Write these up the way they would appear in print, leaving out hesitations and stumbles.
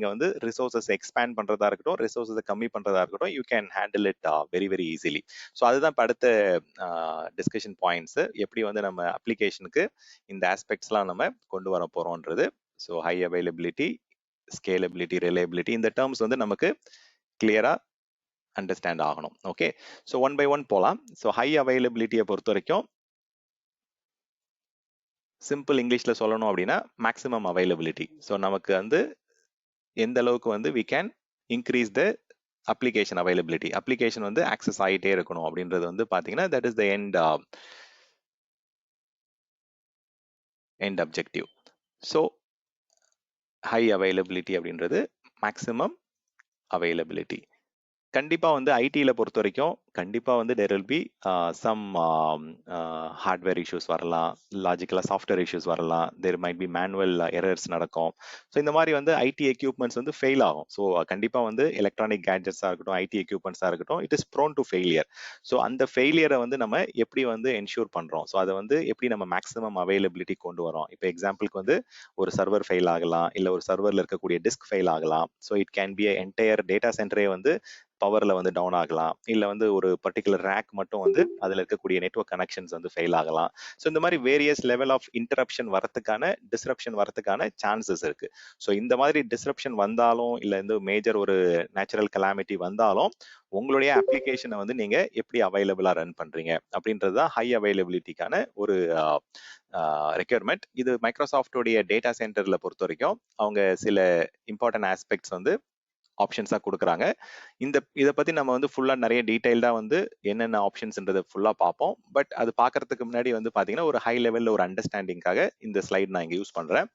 நீங்க வந்து resources expand பண்றதா இருக்கட்டும், ரிசோர்சஸ் கம்மி பண்றதா இருக்கட்டும், you can handle it very very easily. So அதுதான் இப்போ அடுத்த டிஸ்கஷன் பாயிண்ட்ஸ், எப்படி வந்து நம்ம அப்ளிகேஷனுக்கு இந்த ஆஸ்பெக்ட்ஸ்லாம் நம்ம கொண்டு வர போறோம்ன்றது. So high availability, scalability, reliability, இந்த டேர்ம்ஸ் வந்து நமக்கு கிளியரா அண்டர்ஸ்டாண்ட் ஆகணும். Okay, so one by one போகலாம். ஸோ ஹை அவைலபிலிட்டியை பொறுத்த வரைக்கும் சிம்பிள் இங்கிலீஷ்ல சொல்லணும் அப்படின்னா மேக்ஸிமம் அவைலபிலிட்டி. ஸோ நமக்கு வந்து எந்த அளவுக்கு வந்து we can increase the application availability, application வந்து ஆக்சஸ் ஆகிட்டே இருக்கணும் அப்படின்றது வந்து பாத்தீங்கன்னா that is the end objective. So high availability அப்படின்றது maximum availability. கண்டிப்பா வந்து ஐடியில பொறுத்த வரைக்கும் கண்டிப்பா வந்து there will be some hardware issues வரலாம், லாஜிக்கலா சாஃப்ட்வேர் இஷ்யூஸ் வரலாம், there might be manual errors நடக்கும். ஸோ இந்த மாதிரி வந்து ஐடி எக்யூப்மெண்ட்ஸ் வந்து ஃபெயில் ஆகும். ஸோ கண்டிப்பா வந்து எலக்ட்ரானிக் கேட்ஜெட்ஸா இருக்கட்டும், ஐடி எக்யூப்மெண்ட்ஸா இருக்கட்டும், it is prone to failure. So அந்த ஃபெயிலியரை வந்து நம்ம எப்படி வந்து என்ஷூர் பண்றோம், ஸோ அதை வந்து எப்படி நம்ம மேக்ஸிமம் அவைலபிலிட்டி கொண்டு வரோம். இப்போ எக்ஸாம்பிளுக்கு வந்து ஒரு சர்வர் ஃபெயில் ஆகலாம், இல்லை ஒரு சர்வர்ல இருக்கக்கூடிய டிஸ்க் ஃபெயில் ஆகலாம். So it can be entire data சென்டரே வந்து பவர்ல வந்து டவுன் ஆகலாம், இல்ல வந்து ஒரு பர்டிகுலர் ரேக் மட்டும் வந்து அதுல இருக்கக்கூடிய நெட்வொர்க் கனெக்ஷன்ஸ் வந்து ஃபெயில் ஆகலாம். ஸோ இந்த மாதிரி வேரியஸ் லெவல் ஆஃப் இன்டரப்ஷன் வரதுக்கான, டிஸ்ரப்ஷன் வரதுக்கான சான்சஸ் இருக்கு. ஸோ இந்த மாதிரி டிஸ்ரப்ஷன் வந்தாலும், இல்ல இந்த மேஜர் ஒரு நேச்சுரல் கலாமிட்டி வந்தாலும், உங்களுடைய அப்ளிகேஷனை வந்து நீங்க எப்படி அவைலபிளா ரன் பண்றீங்க அப்படின்றது தான் ஹை அவைலபிலிட்டிக்கான ஒரு ரெக்யர்மெண்ட். இது மைக்ரோசாஃப்டோடைய டேட்டா சென்டர்ல பொறுத்த வரைக்கும் அவங்க சில இம்பார்ட்டன்ட் ஆஸ்பெக்ட்ஸ் வந்து ஆப்ஷன்ஸா கொடுக்குறாங்க. இதை பத்தி நம்ம வந்து ஃபுல்லா நிறைய டீடைல்டா வந்து என்னென்ன ஆப்ஷன்ஸ்ன்றதை ஃபுல்லா பார்ப்போம். பட் அது பார்க்கறதுக்கு முன்னாடி வந்து பாத்தீங்கன்னா ஒரு ஹை லெவல்ல ஒரு அண்டர்ஸ்டாண்டிங்காக இந்த ஸ்லைட் நான் இங்க யூஸ் பண்றேன்.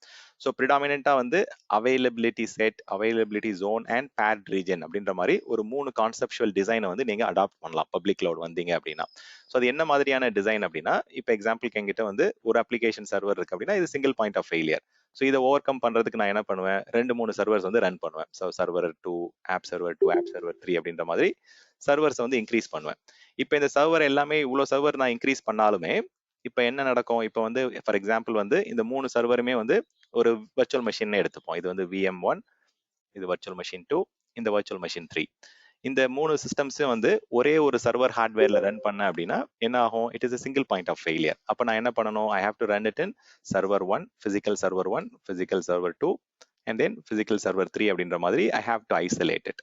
ஸோ ப்ரிடாமினென்ட்டா வந்து availability set, availability zone and paired region அப்படின்ற மாதிரி ஒரு 3 கான்செப்சுவல் டிசைனை வந்து நீங்க அடாப்ட் பண்ணலாம் பப்ளிக் கிளவுட் வந்தீங்க அப்படின்னா. ஸோ அது என்ன மாதிரியான டிசைன் அப்படின்னா, இப்போ எக்ஸாம்பிளுக்கு எங்கிட்ட வந்து ஒரு அப்ளிகேஷன் சர்வர் இருக்கு அப்படின்னா இது single point of failure. So இதை ஓவர் கம் பண்றதுக்கு நான் என்ன பண்ணுவேன், 2-3 சர்வர்ஸ் வந்து ரன் பண்ணுவேன். So server 2, app server 2, app server 3 அப்படின்ற மாதிரி சர்வர்ஸ் வந்து இன்க்ரீஸ் பண்ணுவேன். இப்போ இந்த சர்வர் எல்லாமே இவ்வளோ சர்வர் நான் இன்க்ரீஸ் பண்ணாலுமே இப்போ என்ன நடக்கும், இப்போ வந்து ஃபார் எக்ஸாம்பிள் வந்து இந்த 3 சர்வருமே வந்து ஒரு வர்ச்சுவல் மெஷின் எடுத்துப்போம். இது வந்து VM1, இது வர்ச்சுவல் மெஷின் 2, இந்த வர்ச்சுவல் மெஷின் 3. இந்த 3 சிஸ்டம்ஸும் வந்து ஒரே ஒரு சர்வர் ஹார்ட்வேர்ல ரன் பண்ண அப்படின்னா என்ன ஆகும், it is a single point of failure. அப்ப நான் என்ன பண்ணணும், I have to run it in server 1, physical server 1, physical server 2 and then physical server 3 அப்படின்ற மாதிரி I have to isolate it.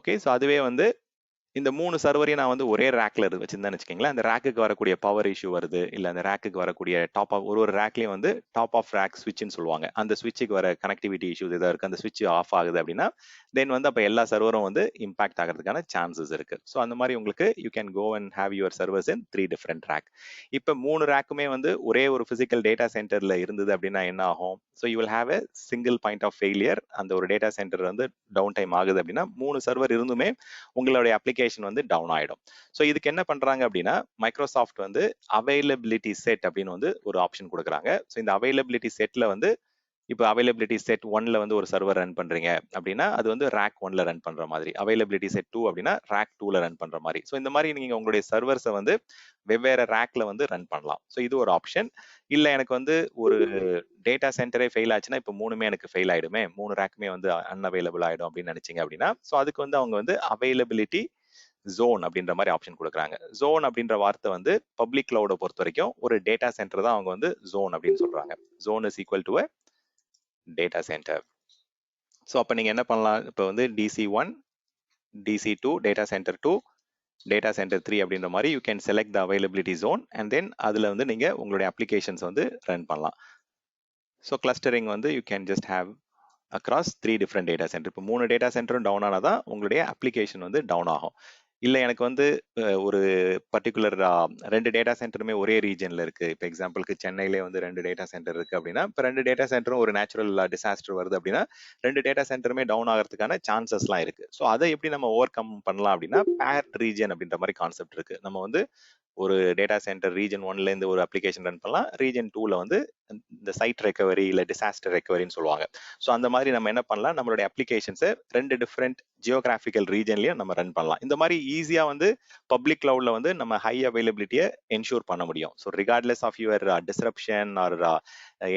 Okay, so அதுவே வந்து இந்த 3 சர்வரையும் நான் வந்து ஒரே ரேக்ல வச்சிருந்தேன்னு வச்சுக்கோங்களேன், அந்த ரேக்குக்கு வரக்கூடிய பவர் இஷ்யூ வருது, இல்ல அந்த ரேக்குக்கு வரக்கூடிய டாப் ஆஃப் ஒரு ரேக்லயும் வந்து டாப் ஆஃப் ரேக் ஸ்விட்ச்னு சொல்லுவாங்க, அந்த ஸ்விட்சுக்கு வர கனெக்டிவிட்டி இஷ்யூஸ் ஏதாவது இருக்கு, அந்த ஸ்விட்ச் ஆஃப் ஆகுது அப்படின்னா தென் வந்து அப்போ எல்லா சர்வரும் வந்து இம்பாக்ட் ஆகிறதுக்கான சான்சஸ் இருக்கு. ஸோ அந்த மாதிரி உங்களுக்கு you can go and have your servers in 3 different rack. இப்போ 3 ரேக்குமே வந்து ஒரே ஒரு பிசிக்கல் டேட்டா சென்டர்ல இருந்தது அப்படின்னா என்ன ஆகும், so you will have a single point of failure. அந்த ஒரு டேட்டா சென்டர் வந்து டவுன் டைம் ஆகுது அப்படின்னா 3 சர்வர் இருந்துமே உங்களுடைய அப்ளிகேஷன் வந்து டவுன் ஆயிடும். ஸோ இதுக்கு என்ன பண்றாங்க அப்படின்னா மைக்ரோசாஃப்ட் வந்து அவைலபிலிட்டி செட் அப்படின்னு வந்து ஒரு ஆப்ஷன் கொடுக்குறாங்க. ஸோ இந்த அவைலபிலிட்டி செட்ல வந்து இப்போ அவைலபிலிட்டி செட் 1ல வந்து ஒரு சர்வர் ரன் பண்றீங்க அப்படின்னா அது வந்து ரேக் 1ல ரன் பண்ற மாதிரி, அவைலபிலிட்டி செட் 2 அப்படின்னா ரேக் 2ல ரன் பண்ற மாதிரி. ஸோ இந்த மாதிரி நீங்க உங்களுடைய சர்வர்ஸை வந்து வெவ்வேறு ரேக்ல வந்து ரன் பண்ணலாம். ஸோ இது ஒரு ஆப்ஷன். இல்ல எனக்கு வந்து ஒரு டேட்டா சென்டரே ஃபெயில் ஆச்சுன்னா இப்போ 3மே எனக்கு ஃபெயில் ஆயிடுமே, 3 ரேக்குமே வந்து அன்அவைலபிள் ஆயிடும் அப்படின்னு நினைச்சீங்க அப்படின்னா ஸோ அதுக்கு வந்து அவங்க வந்து அவைலபிலிட்டி ஜோன் அப்படின்ற மாதிரி ஆப்ஷன் கொடுக்குறாங்க. ஜோன் அப்படின்ற வார்த்தை வந்து பப்ளிக் கிளவுட பொறுத்த வரைக்கும் ஒரு டேட்டா சென்டர் தான் அவங்க வந்து ஜோன் அப்படின்னு சொல்றாங்க. Zone is equal to data center. So அப்போ நீங்க என்ன பண்ணலாம், இப்போ வந்து DC1, DC2, data centre 2, data centre 3 அப்படின்ற மாதிரி you can select the availability zone and then அதுல வந்து நீங்க உங்களுடைய அப்ளிகேஷன்ஸ் வந்து ரன் பண்ணலாம். ஸோ கிளஸ்டரிங் வந்து you can just have across 3 different data center. இப்போ 3 டேட்டா சென்டரும் டவுன் ஆனாதான் உங்களுடைய அப்ளிகேஷன் வந்து டவுன் ஆகும். இல்லை எனக்கு வந்து ஒரு பர்டிகுலர் 2 டேட்டா சென்டருமே ஒரே ரீஜன்ல இருக்கு, இப்போ எக்ஸாம்பிளுக்கு சென்னையிலே வந்து 2 டேட்டா சென்டர் இருக்கு அப்படின்னா இப்போ 2 டேட்டா சென்டரும் ஒரு நேச்சுரல் டிசாஸ்டர் வருது அப்படின்னா 2 டேட்டா சென்டருமே டவுன் ஆகிறதுக்கான சான்சஸ்லாம் இருக்கு. ஸோ அதை எப்படி நம்ம ஓவர் கம் பண்ணலாம் அப்படின்னா பேர்ட் ரீஜன் அப்படின்ற மாதிரி கான்செப்ட் இருக்கு. நம்ம வந்து ஒரு டேட்டா சென்டர் ரீஜன் 1ல இருந்து ஒரு அப்ளிகேஷன் ரன் பண்ணலாம், ரீஜன் 2ல வந்து இந்த சைட் ரெக்கவரி இல்லை டிசாஸ்டர் ரெக்கவரின்னு சொல்லுவாங்க. ஸோ அந்த மாதிரி நம்ம என்ன பண்ணலாம், நம்மளுடைய அப்ளிகேஷன்ஸை 2 டிஃப்ரெண்ட் ஜியோகிராஃபிக்கல் ரீஜன்லையும் நம்ம ரன் பண்ணலாம். இந்த மாதிரி ஈஸியாக வந்து பப்ளிக் கிளவுட்ல வந்து நம்ம ஹை அவைலபிலிட்டியை என்ஷூர் பண்ண முடியும். So regardless of your disruption or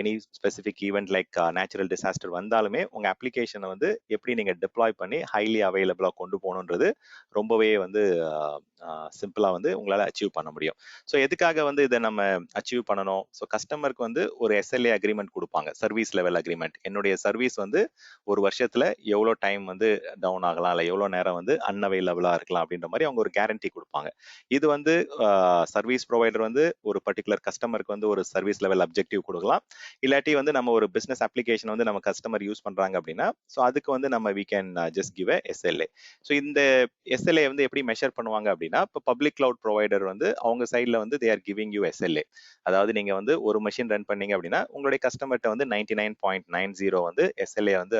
any specific event like natural disaster வந்தாலுமே உங்க அப்ளிகேஷனை வந்து எப்படி நீங்க டிப்ளாய் பண்ணி ஹைலி அவைலபிளா கொண்டு போகணுன்றது ரொம்பவே வந்து சிம்பிளா வந்து உங்களால அச்சீவ் பண்ண முடியும். ஸோ எதுக்காக வந்து இதை நம்ம அச்சீவ் பண்ணணும்? ஸோ கஸ்டமருக்கு வந்து ஒரு SLA அக்ரிமெண்ட் கொடுப்பாங்க, சர்வீஸ் லெவல் அக்ரிமெண்ட். என்னுடைய சர்வீஸ் வந்து ஒரு வருஷத்துல எவ்வளோ டைம் வந்து டவுன் ஆகலாம், இல்லை எவ்வளோ நேரம் வந்து அன்அவைலபிளா இருக்கலாம் அப்படின்ற மாதிரி அவங்க ஒரு கேரண்டி கொடுப்பாங்க. இது வந்து சர்வீஸ் ப்ரொவைடர் வந்து ஒரு பர்டிகுலர் கஸ்டமருக்கு வந்து ஒரு சர்வீஸ் லெவல் அப்ஜெக்டிவ் கொடுக்கலாம். இல்லாட்டி வந்து நம்ம ஒரு பிசினஸ் அப்ளிகேஷன் வந்து நம்ம கஸ்டமர் யூஸ் பண்றாங்க அப்படின்னா ஸோ அதுக்கு வந்து நம்ம we can just give SLA. So இந்த SLA வந்து எப்படி மெஷர் பண்ணுவாங்க அப்படின்னா, இப்போ பப்ளிக் கிளவுட் ப்ரொவைடர் வந்து அவங்க சைட்ல வந்து they are giving you SLA. அதாவது நீங்க வந்து ஒரு மெஷின் ரன் பண்ணீங்க அப்படின்னா உங்களுடைய கஸ்டமர்கிட்ட வந்து 99.90 வந்து SLA வந்து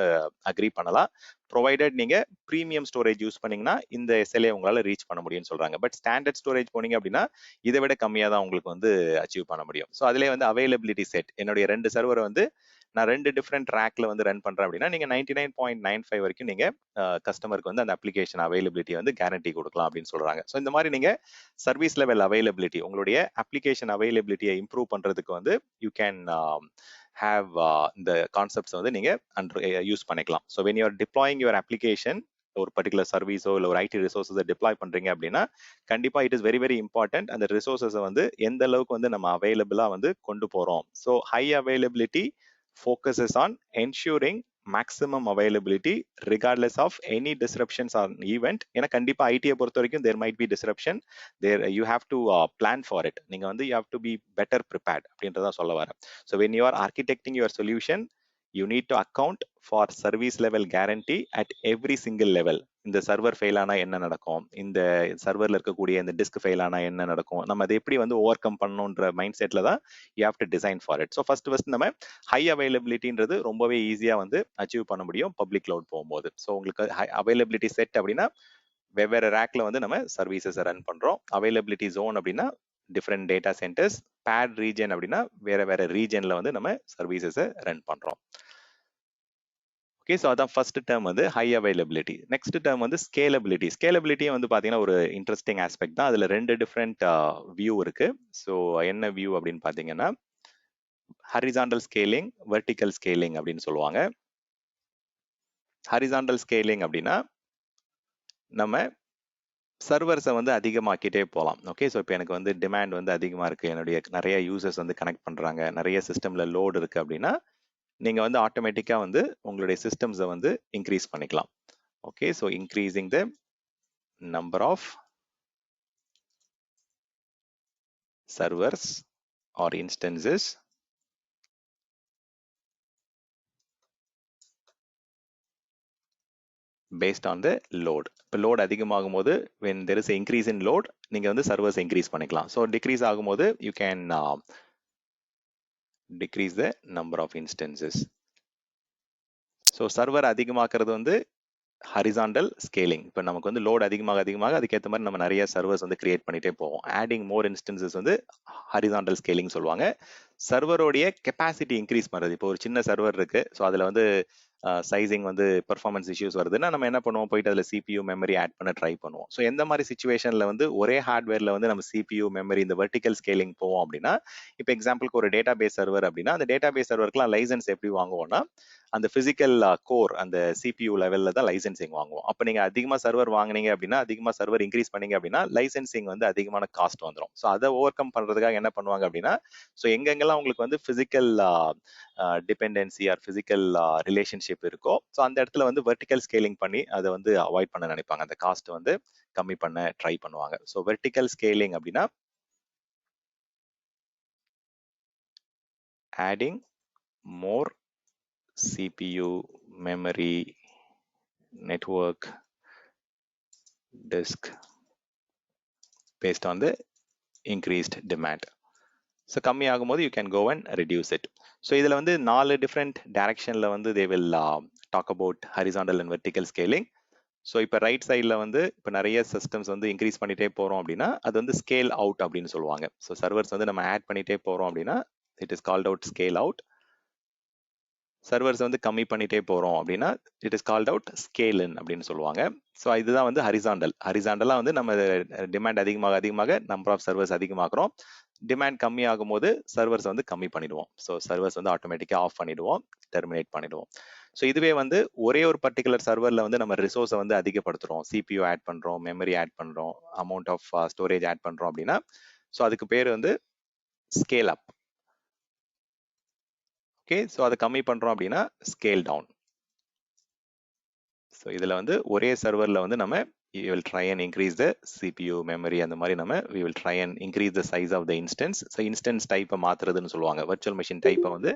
அக்ரி பண்ணலாம். ப்ரொவைடட் நீங்க ப்ரீமியம் ஸ்டோரேஜ் யூஸ் பண்ணீங்கன்னா இந்த SLA உங்களால ரீச் பண்ண முடியும்னு சொல்றாங்க. பட் ஸ்டாண்டர்ட் ஸ்டோரேஜ் போனீங்க அப்படின்னா இதை விட கம்மியா தான் உங்களுக்கு வந்து அச்சீவ் பண்ண முடியும். ஸோ அதுலேயே வந்து அவைலபிலிட்டி செட், என்னுடைய 2 சர்வரை வந்து நான் 2 டிஃப்ரெண்ட் ரேக்ல வந்து ரன் பண்றேன் அப்படின்னா நீங்க 99.95 வரைக்கும் நீங்க கஸ்டமருக்கு வந்து அந்த அப்ளிகேஷன் அவைலபிலிட்டி வந்து கேரண்டி கொடுக்கலாம் அப்படின்னு சொல்றாங்க. ஸோ இந்த மாதிரி நீங்க சர்வீஸ் லெவல் அவைலபிலிட்டி, உங்களுடைய அப்ளிகேஷன் அவைலபிலிட்டியை இம்ப்ரூவ் பண்றதுக்கு வந்து யூ கேன் ஹேவ் இந்த கான்செப்ட்ஸ் வந்து நீங்க யூஸ் பண்ணிக்கலாம். So when you are deploying your application, ஒரு பர்டிகுலர் சர்வீஸோ இல்லை ஒரு IT ரிசோர்ஸை டிப்ளாய் பண்றீங்க அப்படின்னா கண்டிப்பா it is very very important அந்த ரிசோர்ஸஸை வந்து எந்த அளவுக்கு வந்து நம்ம அவைலபிளா வந்து கொண்டு போறோம். So high availability focuses on ensuring maximum availability regardless of any disruptions or event. ஏன்னா கண்டிப்பா ஐடியை பொறுத்த வரைக்கும் there might be disruption, there you have to plan for it. நீங்க வந்து you have to be better prepared அப்படின்றத சொல்ல வரேன். So when you are architecting your solution, you need to account for service level guarantee at every single level. இந்த server fail ஆனா என்ன நடக்கும், இந்த சர்வர்ல இருக்கக்கூடிய இந்த டிஸ்க் ஃபெயில் ஆனா என்ன நடக்கும், நம்ம அதை எப்படி வந்து ஓவர் கம் பண்ணணுன்ற மைண்ட் செட்ல தான் you have to design for it. So first நம்ம ஹை அவைலபிலிட்டின்றது ரொம்பவே ஈஸியா வந்து அச்சீவ் பண்ண முடியும் பப்ளிக் கிளவுட் போகும்போது. ஸோ உங்களுக்கு ஹை அவைலபிலிட்டி செட் அப்படின்னா வெவ்வேறு ரேக்ல வந்து நம்ம சர்வீசஸ் ரன் பண்றோம். அவைலபிலிட்டி ஜோன் அப்படின்னா different data centers, paired region அப்படின்னா வேற வேற ரீஜன்ல வந்து நம்ம சர்வீசஸை ரன் பண்றோம். ஓகே, ஸோ அதான் ஃபர்ஸ்ட் டேர்ம் வந்து ஹை அவைலபிலிட்டி. நெக்ஸ்ட் டேர்ம் வந்து ஸ்கேலபிலிட்டி. ஸ்கேலபிலிட்டியும் வந்து பார்த்தீங்கன்னா ஒரு இன்ட்ரெஸ்டிங் ஆஸ்பெக்ட் தான். அதில் 2 டிஃப்ரெண்ட் வியூ இருக்கு. ஸோ என்ன வியூ அப்படின்னு பார்த்தீங்கன்னா ஹரிசாண்டல் ஸ்கேலிங், வெர்டிக்கல் ஸ்கேலிங் அப்படின்னு சொல்லுவாங்க. ஹரிசாண்டல் ஸ்கேலிங் அப்படின்னா நம்ம சர்வர்ஸை வந்து அதிகமாக்கிட்டே போகலாம். ஓகே, ஸோ இப்போ எனக்கு வந்து டிமாண்ட் வந்து அதிகமாக இருக்குது, என்னுடைய நிறைய யூசர்ஸ் வந்து கனெக்ட் பண்ணுறாங்க, நிறைய சிஸ்டமில் லோடு இருக்குது அப்படின்னா நீங்கள் வந்து ஆட்டோமேட்டிக்காக வந்து உங்களுடைய சிஸ்டம்ஸை வந்து இன்க்ரீஸ் பண்ணிக்கலாம். Okay, so increasing the number of servers or instances based on the load. இப்போ லோட் அதிகமாகும் போது when there is an increase in load நீங்க வந்து சர்வர்ஸ் இன்க்ரீஸ் பண்ணிக்கலாம். ஸோ டிக்ரீஸ் ஆகும்போது you can decrease the number of instances. So server அதிகமாக்குறது வந்து horizontal scaling. இப்போ நமக்கு வந்து லோட் அதிகமாக அதுக்கேற்ற மாதிரி நம்ம நிறைய சர்வர்ஸ் வந்து கிரியேட் பண்ணிட்டே போவோம். ஆடிங் மோர் இன்ஸ்டன்சஸ் வந்து ஹரிசாண்டல் ஸ்கேலிங் சொல்லுவாங்க. சர்வரோடைய கெப்பாசிட்டி இன்க்ரீஸ் பண்ணுறது. இப்போ ஒரு சின்ன சர்வர் இருக்கு, ஸோ அதில் வந்து சைசிங் வந்து பெர்ஃபார்மன்ஸ் இஷ்யூஸ் வருதுன்னா நம்ம என்ன பண்ணுவோம், போயிட்டு அதில் CPU மெமரி ஆட் பண்ண ட்ரை பண்ணுவோம். ஸோ எந்த மாதிரி சுச்சுவேஷனில் வந்து ஒரே ஹார்ட்வேரில் வந்து நம்ம CPU மெமரி இந்த வெர்டிக்கல் ஸ்கேலிங் போவோம் அப்படின்னா, இப்போ எக்ஸாம்பிளுக்கு ஒரு டேட்டா பேஸ் சர்வர் அப்படின்னா அந்த டேட்டா பேஸ் சர்வருக்குலாம் லைசன்ஸ் எப்படி வாங்குவோம்னா அந்த பிசிக்கல் கோர் அந்த CPU லெவலில் தான் லைசன்சிங் வாங்குவோம். அப்போ நீங்கள் அதிகமாக சர்வர் வாங்கினீங்க அப்படின்னா, அதிகமாக சர்வர் இன்க்ரீஸ் பண்ணீங்க அப்படின்னா லைசன்சிங் வந்து அதிகமான காஸ்ட் வந்துடும். ஸோ அதை ஓவர் கம் பண்ணுறதுக்காக என்ன பண்ணுவாங்க அப்படின்னா, ஸோ எங்கெங்கெல்லாம் உங்களுக்கு வந்து physical dependency or physical relationship இருக்கோ ஸோ அந்த இடத்துல வந்து வெர்டிக்கல் ஸ்கேலிங் பண்ணி அதை வந்து அவாய்ட் பண்ண நினைப்பாங்க, அந்த காஸ்ட் வந்து கம்மி பண்ண ட்ரை பண்ணுவாங்க. ஸோ வெர்டிக்கல் ஸ்கேலிங் அப்படின்னா adding more CPU, memory, network, disk based on the increased demand. So கம்மி ஆகும்போது you can go and reduce it. So இதில் வந்து 4 டிஃப்ரெண்ட் டைரக்ஷனில் வந்து they will talk about horizontal and vertical scaling. So இப்போ right சைடில் வந்து இப்போ நிறைய சிஸ்டம்ஸ் வந்து இன்க்ரீஸ் பண்ணிட்டே போகிறோம் அப்படின்னா அது வந்து ஸ்கேல் அவுட் அப்படின்னு சொல்லுவாங்க. ஸோ சர்வர்ஸ் வந்து நம்ம ஆட் பண்ணிட்டே போகிறோம் அப்படின்னா it is called out scale out. Servers வந்து கம்மி பண்ணிட்டே போறோம் அப்படின்னா it is called out scale in அப்படின்னு சொல்லுவாங்க. ஸோ இதுதான் வந்து ஹரிசாண்டலா வந்து நம்ம டிமாண்ட் அதிகமாக நம்பர் ஆஃப் சர்வர்ஸ் அதிகமாக்குறோம். டிமாண்ட் கம்மி ஆகும் போது சர்வர்ஸ் வந்து கம்மி பண்ணிடுவோம். ஸோ சர்வர்ஸ் வந்து ஆட்டோமேட்டிக்கா ஆஃப் பண்ணிடுவோம், டெர்மினேட் பண்ணிடுவோம். ஸோ இதுவே வந்து ஒரே ஒரு பர்டிகுலர் சர்வர்ல வந்து நம்ம ரிசோர்ஸை வந்து அதிகப்படுத்துறோம், சிபியூ ஆட் பண்றோம், மெமரி ஆட் பண்றோம், அமௌண்ட் ஆஃப் ஸ்டோரேஜ் ஆட் பண்றோம் அப்படின்னா ஸோ அதுக்கு பேர் வந்து ஸ்கேல் அப். ஓகே, ஸோ அதை கம்மி பண்றோம் அப்படின்னா ஸ்கேல் டவுன். ஸோ இதில் வந்து ஒரே சர்வரில் வந்து நம்ம we will try and increase the CPU memory அந்த மாதிரி நம்ம we will try and increase the size of the instance. So instance டைப்பை மாத்துறதுன்னு சொல்லுவாங்க, வர்ச்சுவல் மெஷின் டைப்பை வந்து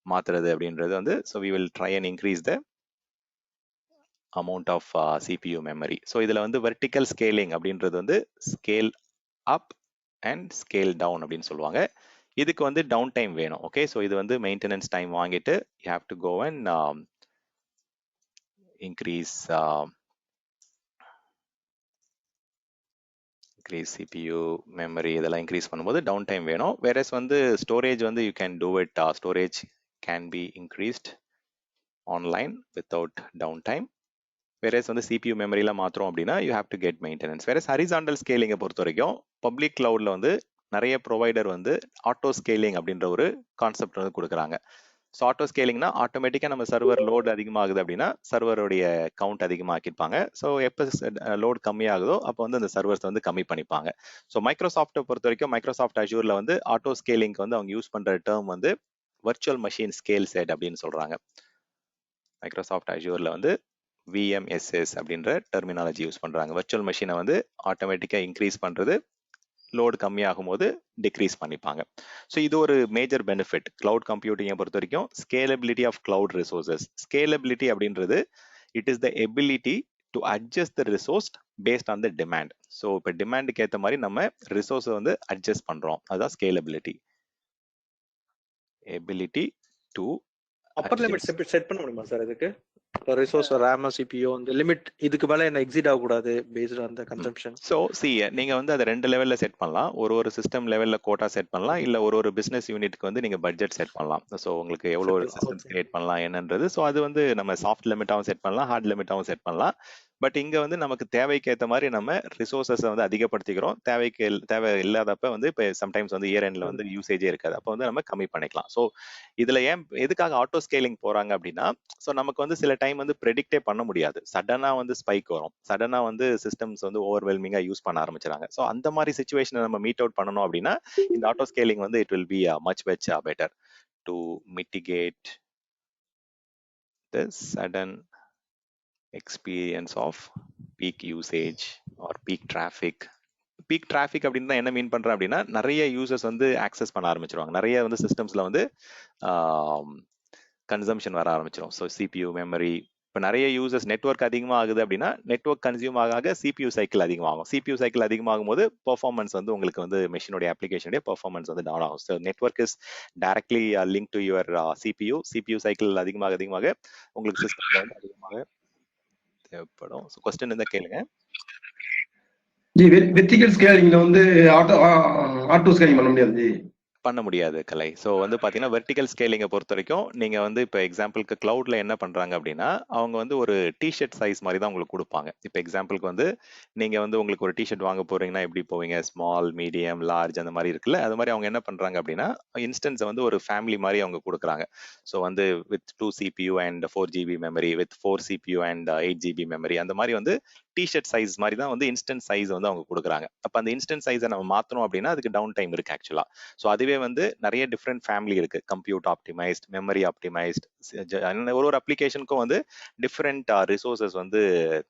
மாத்துறது அப்படின்றது வந்து so we will try and increase the amount of CPU memory. So இதில் வந்து வெர்டிக்கல் ஸ்கேலிங் அப்படின்றது வந்து scale up and scale down அப்படின்னு சொல்லுவாங்க. இதுக்கு வந்து டவுன் டைம் வேணும். ஓகே, ஸோ இது வந்து மெயின்டெனன்ஸ் டைம் வாங்கிட்டு you have to go and increase CPU memory இதெல்லாம் இன்க்ரீஸ் பண்ணும்போது டவுன் டைம் வேணும். வேறஸ் வந்து ஸ்டோரேஜ் வந்து you can do it, storage can be increased online without down time. Whereas வந்து CPU மெமரிலாம் மாத்திரம் அப்படின்னா you have to get maintenance. Whereas horizontal ஸ்கேலிங்கை பொறுத்த வரைக்கும் பப்ளிக் கிளவுட்ல வந்து நிறைய ப்ரொவைடர் வந்து ஆட்டோ ஸ்கேலிங் அப்படின்ற ஒரு கான்செப்ட் வந்து கொடுக்குறாங்க. ஸோ ஆட்டோ ஸ்கேலிங்னா ஆட்டோமேட்டிக்காக நம்ம சர்வர் லோடு அதிகமாகுது அப்படின்னா சர்வருடைய கவுண்ட் அதிகமாக்கிருப்பாங்க. ஸோ எப்போ லோடு கம்மியாகுதோ அப்போ வந்து அந்த சர்வர்ஸ் வந்து கம்மி பண்ணிப்பாங்க. ஸோ மைக்ரோசாஃப்ட்டை பொறுத்த வரைக்கும் மைக்ரோசாஃப்ட் அஜூரில் வந்து ஆட்டோ ஸ்கேலிங்க்கு வந்து அவங்க யூஸ் பண்ணுற டேர்ம் வந்து வர்ச்சுவல் மெஷின் ஸ்கேல் செட் அப்படின்னு சொல்கிறாங்க. மைக்ரோசாஃப்ட் அஜூரில் வந்து VMSS அப்படின்ற டெர்மினாலஜி யூஸ் பண்ணுறாங்க. வர்ச்சுவல் மெஷினை வந்து ஆட்டோமேட்டிக்காக இன்க்ரீஸ் பண்ணுறது, லோடு கம்மியாகும் போது டிக்ரீஸ் பண்ணிப்பாங்க. ஸோ இது ஒரு மேஜர் பெனிஃபிட் கிளவுட் கம்ப்யூட்டிங்கை பொறுத்த வரைக்கும். Scalability of cloud resources. Scalability அப்படின்றது it is the ability to adjust the resource based on the demand. So இப்போ டிமாண்டுக்கு ஏற்ற மாதிரி நம்ம ரிசோர்ஸை வந்து அட்ஜஸ்ட் பண்றோம், அதுதான் scalability. Ability to upper limit set பண்ண முடியுமா சார் இதுக்கு? ரிசோர்ஸ் RAM CPU அந்த லிமிட் இதுக்கு மேல என்ன எக்ஸிட் ஆக கூடாது based on the consumption. So நீங்க வந்து அதை 2 லெவல்ல செட் பண்ணலாம். ஒரு சிஸ்டம் லெவல்ல கோட்டா செட் பண்ணலாம், இல்ல ஒரு பிசினஸ் யூனிட்க்கு வந்து நீங்க பட்ஜெட் செட் பண்ணலாம். சோ உங்களுக்கு எவ்வளவு சிஸ்டம் கிரியேட் பண்ணலாம் என்னன்றது சோ அது வந்து நம்ம சாஃப்ட் லிமிட்டாவும் செட் பண்ணலாம், ஹார்ட் லிமிட்டாவும் செட் பண்ணலாம். பட் இங்க வந்து நமக்கு தேவைக்கு ஏற்ற மாதிரி நம்ம ரிசோர்சஸ் வந்து அதிகப்படுத்திக்கிறோம். தேவை இல்லாதப்ப வந்து இப்போ சம்டைம்ஸ் வந்து இயர் எண்ட்ல வந்து யூசேஜே இருக்காது, அப்போ வந்து நம்ம கம்மி பண்ணிக்கலாம். ஸோ இதுல எதுக்காக ஆட்டோ ஸ்கேலிங் போறாங்க அப்படின்னா ஸோ நமக்கு வந்து சில டைம் வந்து ப்ரெடிக்டே பண்ண முடியாது. சடனா வந்து ஸ்பைக் வரும், சடனா வந்து சிஸ்டம்ஸ் வந்து ஓவர்வெல்மிங்கா யூஸ் பண்ண ஆரம்பிச்சிடாங்க. ஸோ அந்த மாதிரி சுச்சுவேஷனை நம்ம மீட் அவுட் பண்ணணும் அப்படின்னா இந்த ஆட்டோ ஸ்கேலிங் வந்து it will be much better to mitigate the sudden experience of peak usage or peak traffic. Peak traffic அப்படின்னு என்ன மீன் பண்றேன் அப்படின்னா நிறைய யூசர்ஸ் வந்து ஆக்சஸ் பண்ண ஆரம்பிச்சிருவாங்க, நிறைய வந்து சிஸ்டம்ஸ்ல வந்து கன்சம்ஷன் வர ஆரம்பிச்சிடும். ஸோ CPU மெமரி இப்போ நிறைய யூசர்ஸ் நெட்ஒர்க் அதிகமாக ஆகுது அப்படின்னா நெட்ஒர்க் கன்சியூம் ஆக CPU சைக்கிள் அதிகமாகும். CPU சைக்கிள் அதிகமாகும் போது பெர்ஃபார்மன்ஸ் வந்து உங்களுக்கு வந்து மெஷினோட அப்ளிகேஷனுடைய பெர்ஃபார்மன்ஸ் வந்து டவுன் ஆகும். So network is directly link to your CPU cycle அதிகமாக உங்களுக்கு சிஸ்டம்ல வந்து அதிகமாக தேவைப்படும். ஸோ கொஸ்டின் இருந்தா கேளுங்க. வெர்டிகல் ஸ்கேலிங்ல வந்து ஆட்டோ ஸ்கேலிங் பண்ண முடியாது பண்ண முடியாது கலை. ஸோ வந்து பார்த்தீங்கன்னா வெர்டிகல் ஸ்கேலிங்கை பொறுத்த வரைக்கும் நீங்கள் வந்து இப்போ எக்ஸாம்பிளுக்கு கிளவுட்ல என்ன பண்ணுறாங்க அப்படின்னா அவங்க வந்து ஒரு டிஷர்ட் சைஸ் மாதிரி தான் உங்களுக்கு கொடுப்பாங்க. இப்போ எக்ஸாம்பிளுக்கு வந்து நீங்கள் வந்து உங்களுக்கு ஒரு டிஷர்ட் வாங்க போறீங்கன்னா எப்படி போவீங்க, ஸ்மால், மீடியம், லார்ஜ் அந்த மாதிரி இருக்குல்ல, அது மாதிரி அவங்க என்ன பண்ணுறாங்க அப்படின்னா இன்ஸ்டன்ஸை வந்து ஒரு ஃபேமிலி மாதிரி அவங்க கொடுக்குறாங்க. ஸோ வந்து with 2 CPU and 4 GB memory, with 4 CPU and 8 GB memory, அந்த மாதிரி வந்து டிஷர்ட் சைஸ் மாதிரி தான் வந்து இன்ஸ்டன்ட் சைஸ் வந்து அவங்க கொடுக்குறாங்க. அப்போ அந்த இன்ஸ்டன்ட் சைஸை நம்ம மாற்றணும் அப்படின்னா அதுக்கு டவுன் டைம் இருக்கு ஆக்சுவலா. ஸோ அதுவே வந்து நிறைய டிஃப்ரெண்ட் ஃபேமிலி இருக்கு, கம்ப்யூட் ஆப்டிமைஸ்ட், மெமரி ஆப்டிமைஸ்ட், ஒரு அப்ளிகேஷனுக்கும் வந்து டிஃப்ரெண்ட் ரிசோர்சஸ் வந்து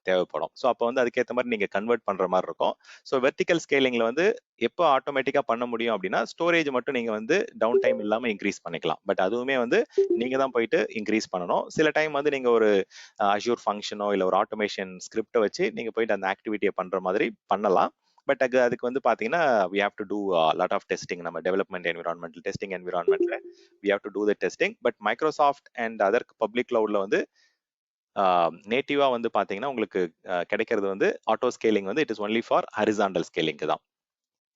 தேவைப்படும். ஸோ அப்போ வந்து அதுக்கேற்ற மாதிரி நீங்க கன்வெர்ட் பண்ற மாதிரி இருக்கும். ஸோ வெர்டிகல் ஸ்கேலிங்ல வந்து எப்போ ஆட்டோமேட்டிக்கா பண்ண முடியும் அப்படின்னா ஸ்டோரேஜ் மட்டும் நீங்க வந்து டவுன் டைம் இல்லாம இன்க்ரீஸ் பண்ணிக்கலாம். பட் அதுவுமே வந்து நீங்க தான் போயிட்டு இன்க்ரீஸ் பண்ணணும். சில டைம் வந்து நீங்க ஒரு அஷ்யூர் ஃபங்க்ஷனோ இல்ல ஒரு ஆட்டோமேஷன் ஸ்கிரிப்டை வச்சு நீங்க போயிட்டு அந்த ஆக்டிவிட்டியை பண்ற மாதிரி பண்ணலாம். பட் அதுக்கு வந்து பாத்தீங்கன்னா we have to do a lot of testing. நம்ம டெவலப்மெண்ட் என்விரான்மெண்ட், டெஸ்டிங் என்விரான்மெண்ட்ல we have to do the testing. But Microsoft and other public கிளவுட்ல வந்து நேட்டிவா வந்து பாத்தீங்கன்னா உங்களுக்கு கிடைக்கிறது வந்து ஆட்டோ ஸ்கேலிங் வந்து it is only for horizontal ஸ்கேலிங்க்கு தான்.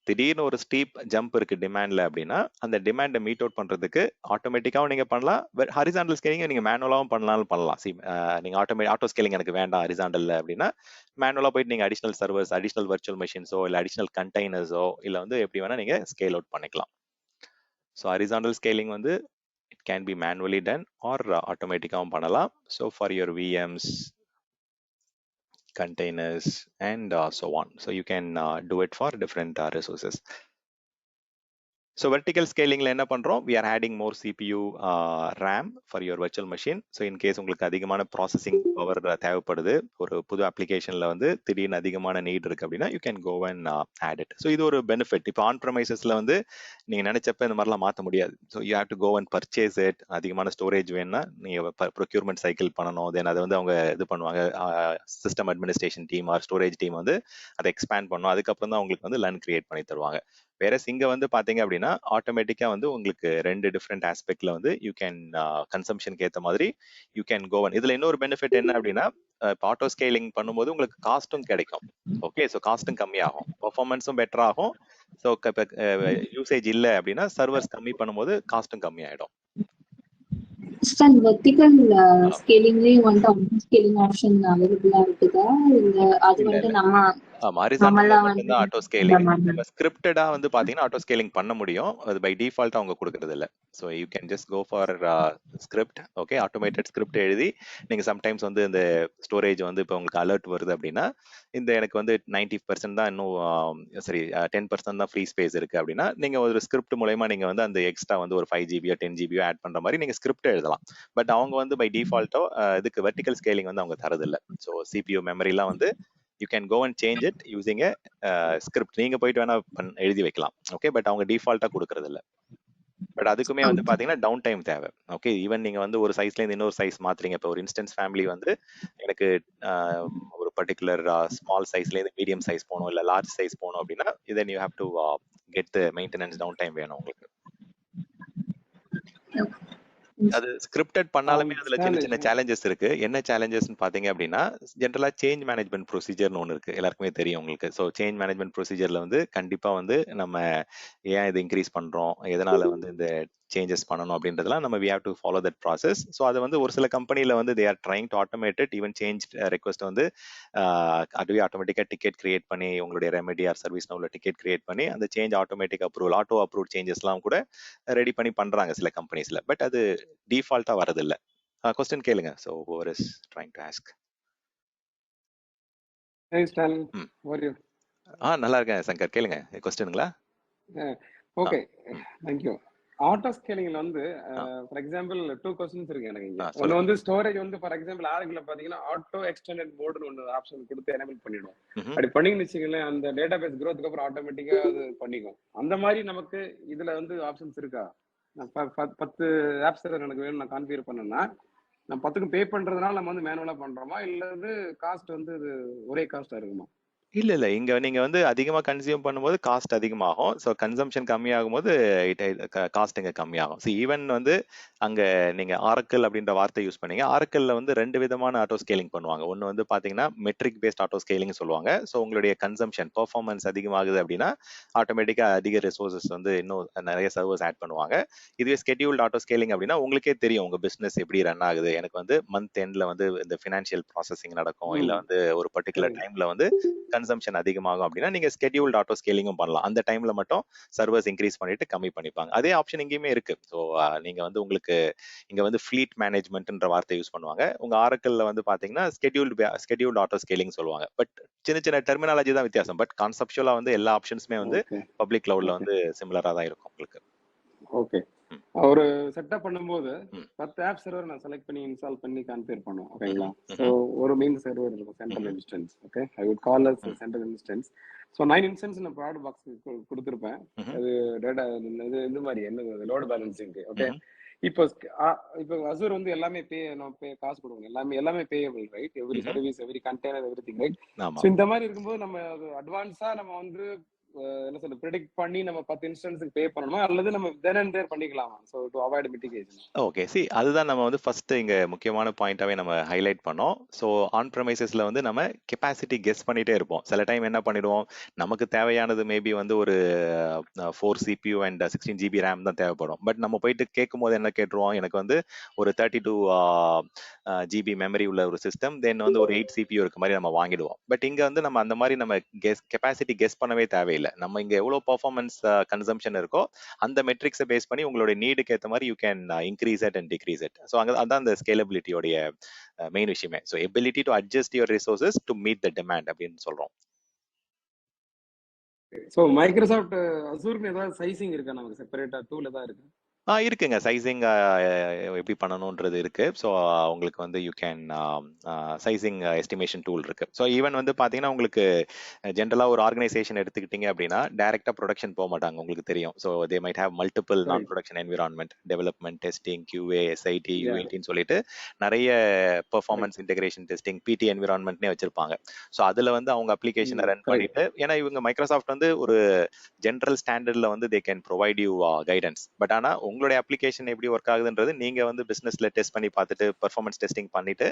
திடீர்னு ஒரு ஸ்டீப் ஜம்ப் இருக்கு டிமாண்ட்ல அப்படின்னா அந்த டிமாண்டை மீட் அவுட் பண்றதுக்கு ஆட்டோமேட்டிக்காவும் நீங்க பண்ணலாம். பட் ஹரிசாண்டல் ஸ்கேலிங் நீங்க மேனுவலாவும் பண்ணலாம். நீங்க ஆட்டோ ஸ்கேலிங் எனக்கு வேண்டாம் ஹரிசாண்டல்ல அப்படின்னா மேனுவலா போயிட்டு நீங்க அடிஷனல் சர்வர்ஸ், அடிஷனல் வர்ச்சுவல் மெஷின்ஸோ இல்ல அடிஷனல் கண்டெய்னர்ஸோ இல்ல வந்து எப்படி வேணா நீங்க ஸ்கேல் அவுட் பண்ணிக்கலாம். ஸோ ஹரிசாண்டல் ஸ்கேலிங் வந்து it can be manually done or automatically பண்ணலாம். So for your VMs, containers and so on. So you can do it for different resources. So vertical scaling ல என்ன பண்றோம்? We are adding more CPU RAM for your virtual machine. So in case உங்களுக்கு அதிகமான processing power தேவைப்படுது, ஒரு புது அப்ளிகேஷன்ல வந்து திடீர்னு அதிகமான நீட் இருக்கு அப்படின்னா you can go and add it. So இது ஒரு பெனிஃபிட். இப்போ ஆன் ப்ரமைசஸ்ல வந்து நீங்க நினைச்சப்ப இந்த மாதிரிலாம் மாற்ற முடியாது. So you have to go and purchase it. அதிகமான ஸ்டோரேஜ் வேணும்னா நீங்க ப்ரொக்யூர்மெண்ட் சைக்கிள் பண்ணணும். தென் அதை வந்து அவங்க இது பண்ணுவாங்க, system administration team or storage team வந்து அதை எக்ஸ்பேண்ட் பண்ணும். அதுக்கப்புறம் தான் உங்களுக்கு வந்து லன் கிரியேட் பண்ணி தருவாங்க. வேற இங்க வந்து பாத்தீங்க அப்படின்னா ஆட்டோமேட்டிக்கா வந்து உங்களுக்கு 2 டிஃப்ரெண்ட் ஆஸ்பெக்ட்ல வந்து யூ கேன் கன்சம்ஷனுக்கு ஏற்ற மாதிரி யூ கேன் கோ அண்ட். இதுல இன்னொரு பெனிஃபிட் என்ன அப்படின்னா ஆட்டோ ஸ்கேலிங் பண்ணும்போது உங்களுக்கு காஸ்ட்டும் கிடைக்கும். ஓகே, ஸோ காஸ்ட்டும் கம்மியாகும், பெர்ஃபார்மன்ஸும் பெட்டர் ஆகும். ஸோ இப்போ யூசேஜ் இல்லை அப்படின்னா சர்வர்ஸ் கம்மி பண்ணும்போது காஸ்ட்டும் கம்மியாயிடும். வெர்டிகல் ஸ்கேலிங்லயும் வந்து ஆட்டோ ஸ்கேலிங் ஆப்ஷன் அவைலபிளா இருக்குதா இல்ல அது வந்து நம்ம ஹரிசாண்டல்ல மட்டும் தான் ஆட்டோ ஸ்கேலிங். நம்ம ஸ்கிரிப்டடா வந்து பாத்தீங்கன்னா ஆட்டோ ஸ்கேலிங் பண்ண முடியும். அது பை டிஃபால்ட் அவங்க கொடுக்கறது இல்ல. So you can just go for script. Okay, automated script எழுதி நீங்க சம்டைம்ஸ் வந்து இந்த ஸ்டோரேஜ் வந்து இப்போ உங்களுக்கு அலர்ட் வருது அப்படின்னா இந்த எனக்கு வந்து 90% தான் இன்னும் சரி 10% தான் ஃப்ரீ ஸ்பேஸ் இருக்கு அப்படின்னா நீங்க ஒரு ஸ்கிரிப்ட் மூலமா நீங்க வந்து அந்த எக்ஸ்ட்ரா வந்து ஒரு 5 GB 10 GB ஆட் பண்ற மாதிரி நீங்க ஸ்கிரிப்ட் எழுதலாம். பட் அவங்க வந்து பை டிஃபால்ட்டோ இதுக்கு வெர்டிகல் ஸ்கேலிங் வந்து அவங்க தரது இல்ல. ஸோ CPU மெமரிலாம் வந்து you can go and change it using a script. நீங்க போயிட்டு வேணா எழுதி வைக்கலாம். ஓகே, பட் அவங்க டிஃபால்ட்டா கொடுக்கறது இல்ல. பட் அதுக்குமே வந்து பாத்தீங்கன்னா டவுன் டைம் தேவை. ஓகே, ஈவன் நீங்க வந்து ஒரு சைஸ்ல இருந்து இன்னொரு சைஸ் மாத்துறீங்க. இப்போ ஒரு இன்ஸ்டன்ஸ் ஃபேமிலி வந்து எனக்கு ஒரு பர்டிகுலர் ஸ்மால் சைஸ்ல இருந்து மீடியம் சைஸ் போகணும் இல்ல லார்ஜ் சைஸ் போகணும் அப்படின்னா then you have to get the maintenance down time வேணும் உங்களுக்கு. அது ஸ்கிரிப்டட் பண்ணாலுமே அதுல சின்ன சின்ன சேலஞ்சஸ் இருக்கு. என்ன சேலஞ்சஸ்ன்னு பாத்தீங்க அப்படின்னா ஜென்ரலா சேஞ்ச் மேனேஜ்மெண்ட் ப்ரொசீஜர்னு ஒன்று இருக்கு, எல்லாருக்குமே தெரியும் உங்களுக்கு. ஸோ சேஞ்ச் மேனேஜ்மெண்ட் ப்ரொசீஜர்ல வந்து கண்டிப்பா வந்து நம்ம ஏன் இது இன்க்ரீஸ் பண்றோம், எதனால வந்து இந்த சேஞ்சஸ் பண்ணணும் அப்படின்றதெல்லாம் நம்ம we have to follow that process. So அது வந்து ஒரு சில கம்பெனில வந்து they are trying to automate it. Even change request வந்து அதுவே ஆட்டோமேட்டிக்கா டிக்கெட் கிரியேட் பண்ணி உங்களுடைய ரெமெடி ஆர் சர்வீஸ் நவுல டிக்கெட் கிரியேட் பண்ணி அந்த change automatic approval auto approve சேஞ்சஸ்லாம் கூட ரெடி பண்ணி பண்றாங்க சில கம்பெனிஸ்ல. பட் அது டிஃபால்ட்டா வரது இல்ல. क्वेश्चन கேளுங்க. So whoever is trying to ask. Hey Stan, how are you? நல்லா இருக்கேன் சங்கர், கேளுங்க क्वेश्चनங்களா. Okay, thank you. ஆட்டோ ஸ்கேலிங்ல வந்து ஃபார் எக்ஸாம்பிள் 2 क्वेश्चंस இருக்கு எனக்கு இங்க. ஒன்னு வந்து ஸ்டோரேஜ் வந்து ஃபார் எக்ஸாம்பிள் ஆர்க்ல பாத்தீங்கன்னா ஆட்டோ எக்ஸ்டெண்டட் மோட்னு ஒன்னு ஆப்ஷன் கொடுத்து எனேபிள் பண்ணிடுவோம். அப்படி பண்ணீங்கன்னு வெச்சீங்களேன் அந்த டேட்டாபேஸ் growthக்கு அப்புறம் ஆட்டோமேட்டிக்கா அது பண்ணிக்கும். அந்த மாதிரி நமக்கு இதுல வந்து ஆப்ஷன்ஸ் இருக்கா? நான் 10 ஆப்ஸ் எனக்கு வேணும் நான் கான்ஃபிகர் பண்ணேன்னா நான் 10க்கு பே பண்றதுனால நம்ம வந்து மேனுவலா பண்றோமா இல்ல வந்து காஸ்ட் வந்து இது ஒரே காஸ்டா இருக்குமா? இல்ல இங்க நீங்க வந்து அதிகமா கன்சியூம் பண்ணும்போது காஸ்ட் அதிகமாகும். ஸோ கன்சம்ஷன் கம்மியாகும் போது காஸ்ட் இங்க கம்மியாகும். ஸோ ஈவன் வந்து அங்க நீங்க ஆரக்கிள் அப்படின்ற வார்த்தை யூஸ் பண்ணீங்க. ஆரக்கிள்ல வந்து 2 விதமான ஆட்டோ ஸ்கேலிங் பண்ணுவாங்க. ஒன்னு வந்து பாத்தீங்கன்னா மெட்ரிக் பேஸ்ட் ஆட்டோ ஸ்கேலிங் சொல்லுவாங்க. ஸோ உங்களுடைய கன்சம்ஷன் பெர்ஃபார்மன்ஸ் அதிகமாகுது அப்படின்னா ஆட்டோமேட்டிக்கா அதிக ரிசோர்சஸ் வந்து இன்னும் நிறைய சர்வர்ஸ் ஆட் பண்ணுவாங்க. இதுவே ஸ்கெடியூல்ட் ஆட்டோ ஸ்கேலிங் அப்படின்னா உங்களுக்கே தெரியும் உங்க பிசினஸ் எப்படி ரன் ஆகுது. எனக்கு வந்து மந்த் எண்ட்ல வந்து இந்த ஃபினான்ஷியல் ப்ராசஸிங் நடக்கும், இல்ல வந்து ஒரு பர்டிகுலர் டைம்ல வந்து கன்சம்ஷன் அதிகமாகும் அப்படின்னா நீங்க ஸ்கெடியூல்ட் ஆட்டோ ஸ்கேலிங்கும் பண்ணலாம். அந்த டைம்ல மட்டும் சர்வர்ஸ் இன்க்ரீஸ் பண்ணிட்டு கம்மி பண்ணிப்பாங்க. அதே ஆப்ஷன் இங்கேயுமே இருக்கு. ஸோ நீங்க வந்து உங்களுக்கு இங்க வந்து ஃபிளீட் மேனேஜ்மெண்ட்ன்ற வார்த்தை யூஸ் பண்ணுவாங்க. உங்க ஆரக்கிள்ல வந்து பாத்தீங்கன்னா ஸ்கெடியூல்ட் ஆட்டோ ஸ்கேலிங் சொல்லுவாங்க. பட் சின்ன சின்ன டெர்மினாலஜி தான் வித்தியாசம். பட் கான்செப்சுவலா வந்து எல்லா ஆப்ஷன்ஸுமே வந்து பப்ளிக் கிளவுட்ல வந்து சிமிலரா தான் இருக்கும் உங்களுக்கு. ஓகே, ஒரு செட்டப் பண்ணும்போது 10 ஆப் சர்வர் நான் செலக்ட் பண்ணி இன்ஸ்டால் பண்ணி கான்ஃபிகர் பண்ணுவோம். ஓகேங்களா? ஸோ ஒரு மெயின் சர்வர் இருக்கும், central instance. Okay, I would call as central instance. So 9 instance நான் ப்ராடக்ட் பாக்ஸ் கொடுத்துருப்பேன். அது டேட்டா இது மாதிரி என்ன லோடு பேலன்சிங். ஓகே, இப்போ அசூர் வந்து எல்லாமே காசு கொடுக்கணும், எல்லாமே payable, right? Every service, every container, everything, right? So இந்த மாதிரி இருக்கும்போது நம்ம அட்வான்ஸா நம்ம வந்து என்ன சொல்றது ப்ரெடிக்ட் பண்ணி நம்ம 10 இன்ஸ்டன்ஸ்க்கு பே பண்ணணுமா அல்லது நம்ம தென் அண்ட் தேர் பண்ணிக்கலாமா? So to avoid mitigation. Okay, அதுதான் நம்ம வந்து ஃபர்ஸ்ட் இங்க முக்கியமான பாயிண்டாவே நம்ம ஹைலைட் பண்ணோம். ஸோ ஆன் ப்ரெமைசஸ்ல வந்து நம்ம கெப்பாசிட்டி கெஸ் பண்ணிட்டே இருப்போம். சில டைம் என்ன பண்ணிடுவோம், நமக்கு தேவையானது மேபி வந்து ஒரு 4 CPU அண்ட் 16 GB ரேம் தான் தேவைப்படும். பட் நம்ம போயிட்டு கேட்கும் போது என்ன கேட்டுருவோம், எனக்கு வந்து ஒரு 32 GB மெமரி உள்ள ஒரு சிஸ்டம், தென் வந்து ஒரு 8 CPU இருக்க மாதிரி நம்ம வாங்கிடுவோம். பட் இங்க வந்து நம்ம அந்த மாதிரி நம்ம கெப்பாசிட்டி கெஸ் பண்ணவே தேவையில்லை. நம்ம இங்க எவ்வளவு பெர்ஃபார்மன்ஸ் கன்சம்ஷன் இருக்கோ அந்த மெட்ரிக்ஸை பேஸ் பண்ணி உங்களுடைய நீடுக்கு ஏற்ற மாதிரி you can increase it and degrees it. So அதான் அந்த ஸ்கேலபிலிட்டியோடைய மெயின் விஷயமே. So ability to adjust your resources to meet the demand அப்படின்னு சொல்றோம். ஸோ மைக்ரோசாஃப்ட் அசூர்னு ஏதாவது சைசிங் இருக்கா? நமக்கு செப்பரேட்டா டூல் ஏதாவது இருக்கு? இருக்குங்க, சைசிங் எப்படி பண்ணணுன்றது இருக்கு. ஸோ உங்களுக்கு வந்து you can sizing estimation tool இருக்கு. ஸோ ஈவன் வந்து பார்த்தீங்கன்னா உங்களுக்கு ஜென்ரலாக ஒரு ஆர்கனைசேஷன் எடுத்துக்கிட்டீங்க அப்படின்னா டைரக்டாக ப்ரொடக்ஷன் போக மாட்டாங்க, உங்களுக்கு தெரியும். So they might have multiple non production environment, development, testing, QA, SIT, UATன்னு சொல்லிட்டு நிறைய பெர்ஃபார்மன்ஸ் இன்டெகிரேஷன் டெஸ்டிங், PT என்விரான்மெண்ட்னே வச்சிருப்பாங்க. ஸோ அதில் வந்து அவங்க அப்ளிகேஷனை ரன் பண்ணிட்டு, ஏன்னா இவங்க மைக்ரோசாஃப்ட் வந்து ஒரு ஜென்ரல் ஸ்டாண்டர்ட்ல வந்து they can provide you guidance. But ஆனால் உங்களுடைய அப்ளிகேஷன் எப்படி ஒர்க் ஆகுதுன்றது நீங்க வந்து பிசினஸ்ல டெஸ்ட் பண்ணி பார்த்துட்டு பெர்ஃபார்மன்ஸ் டெஸ்டிங் பண்ணிட்டு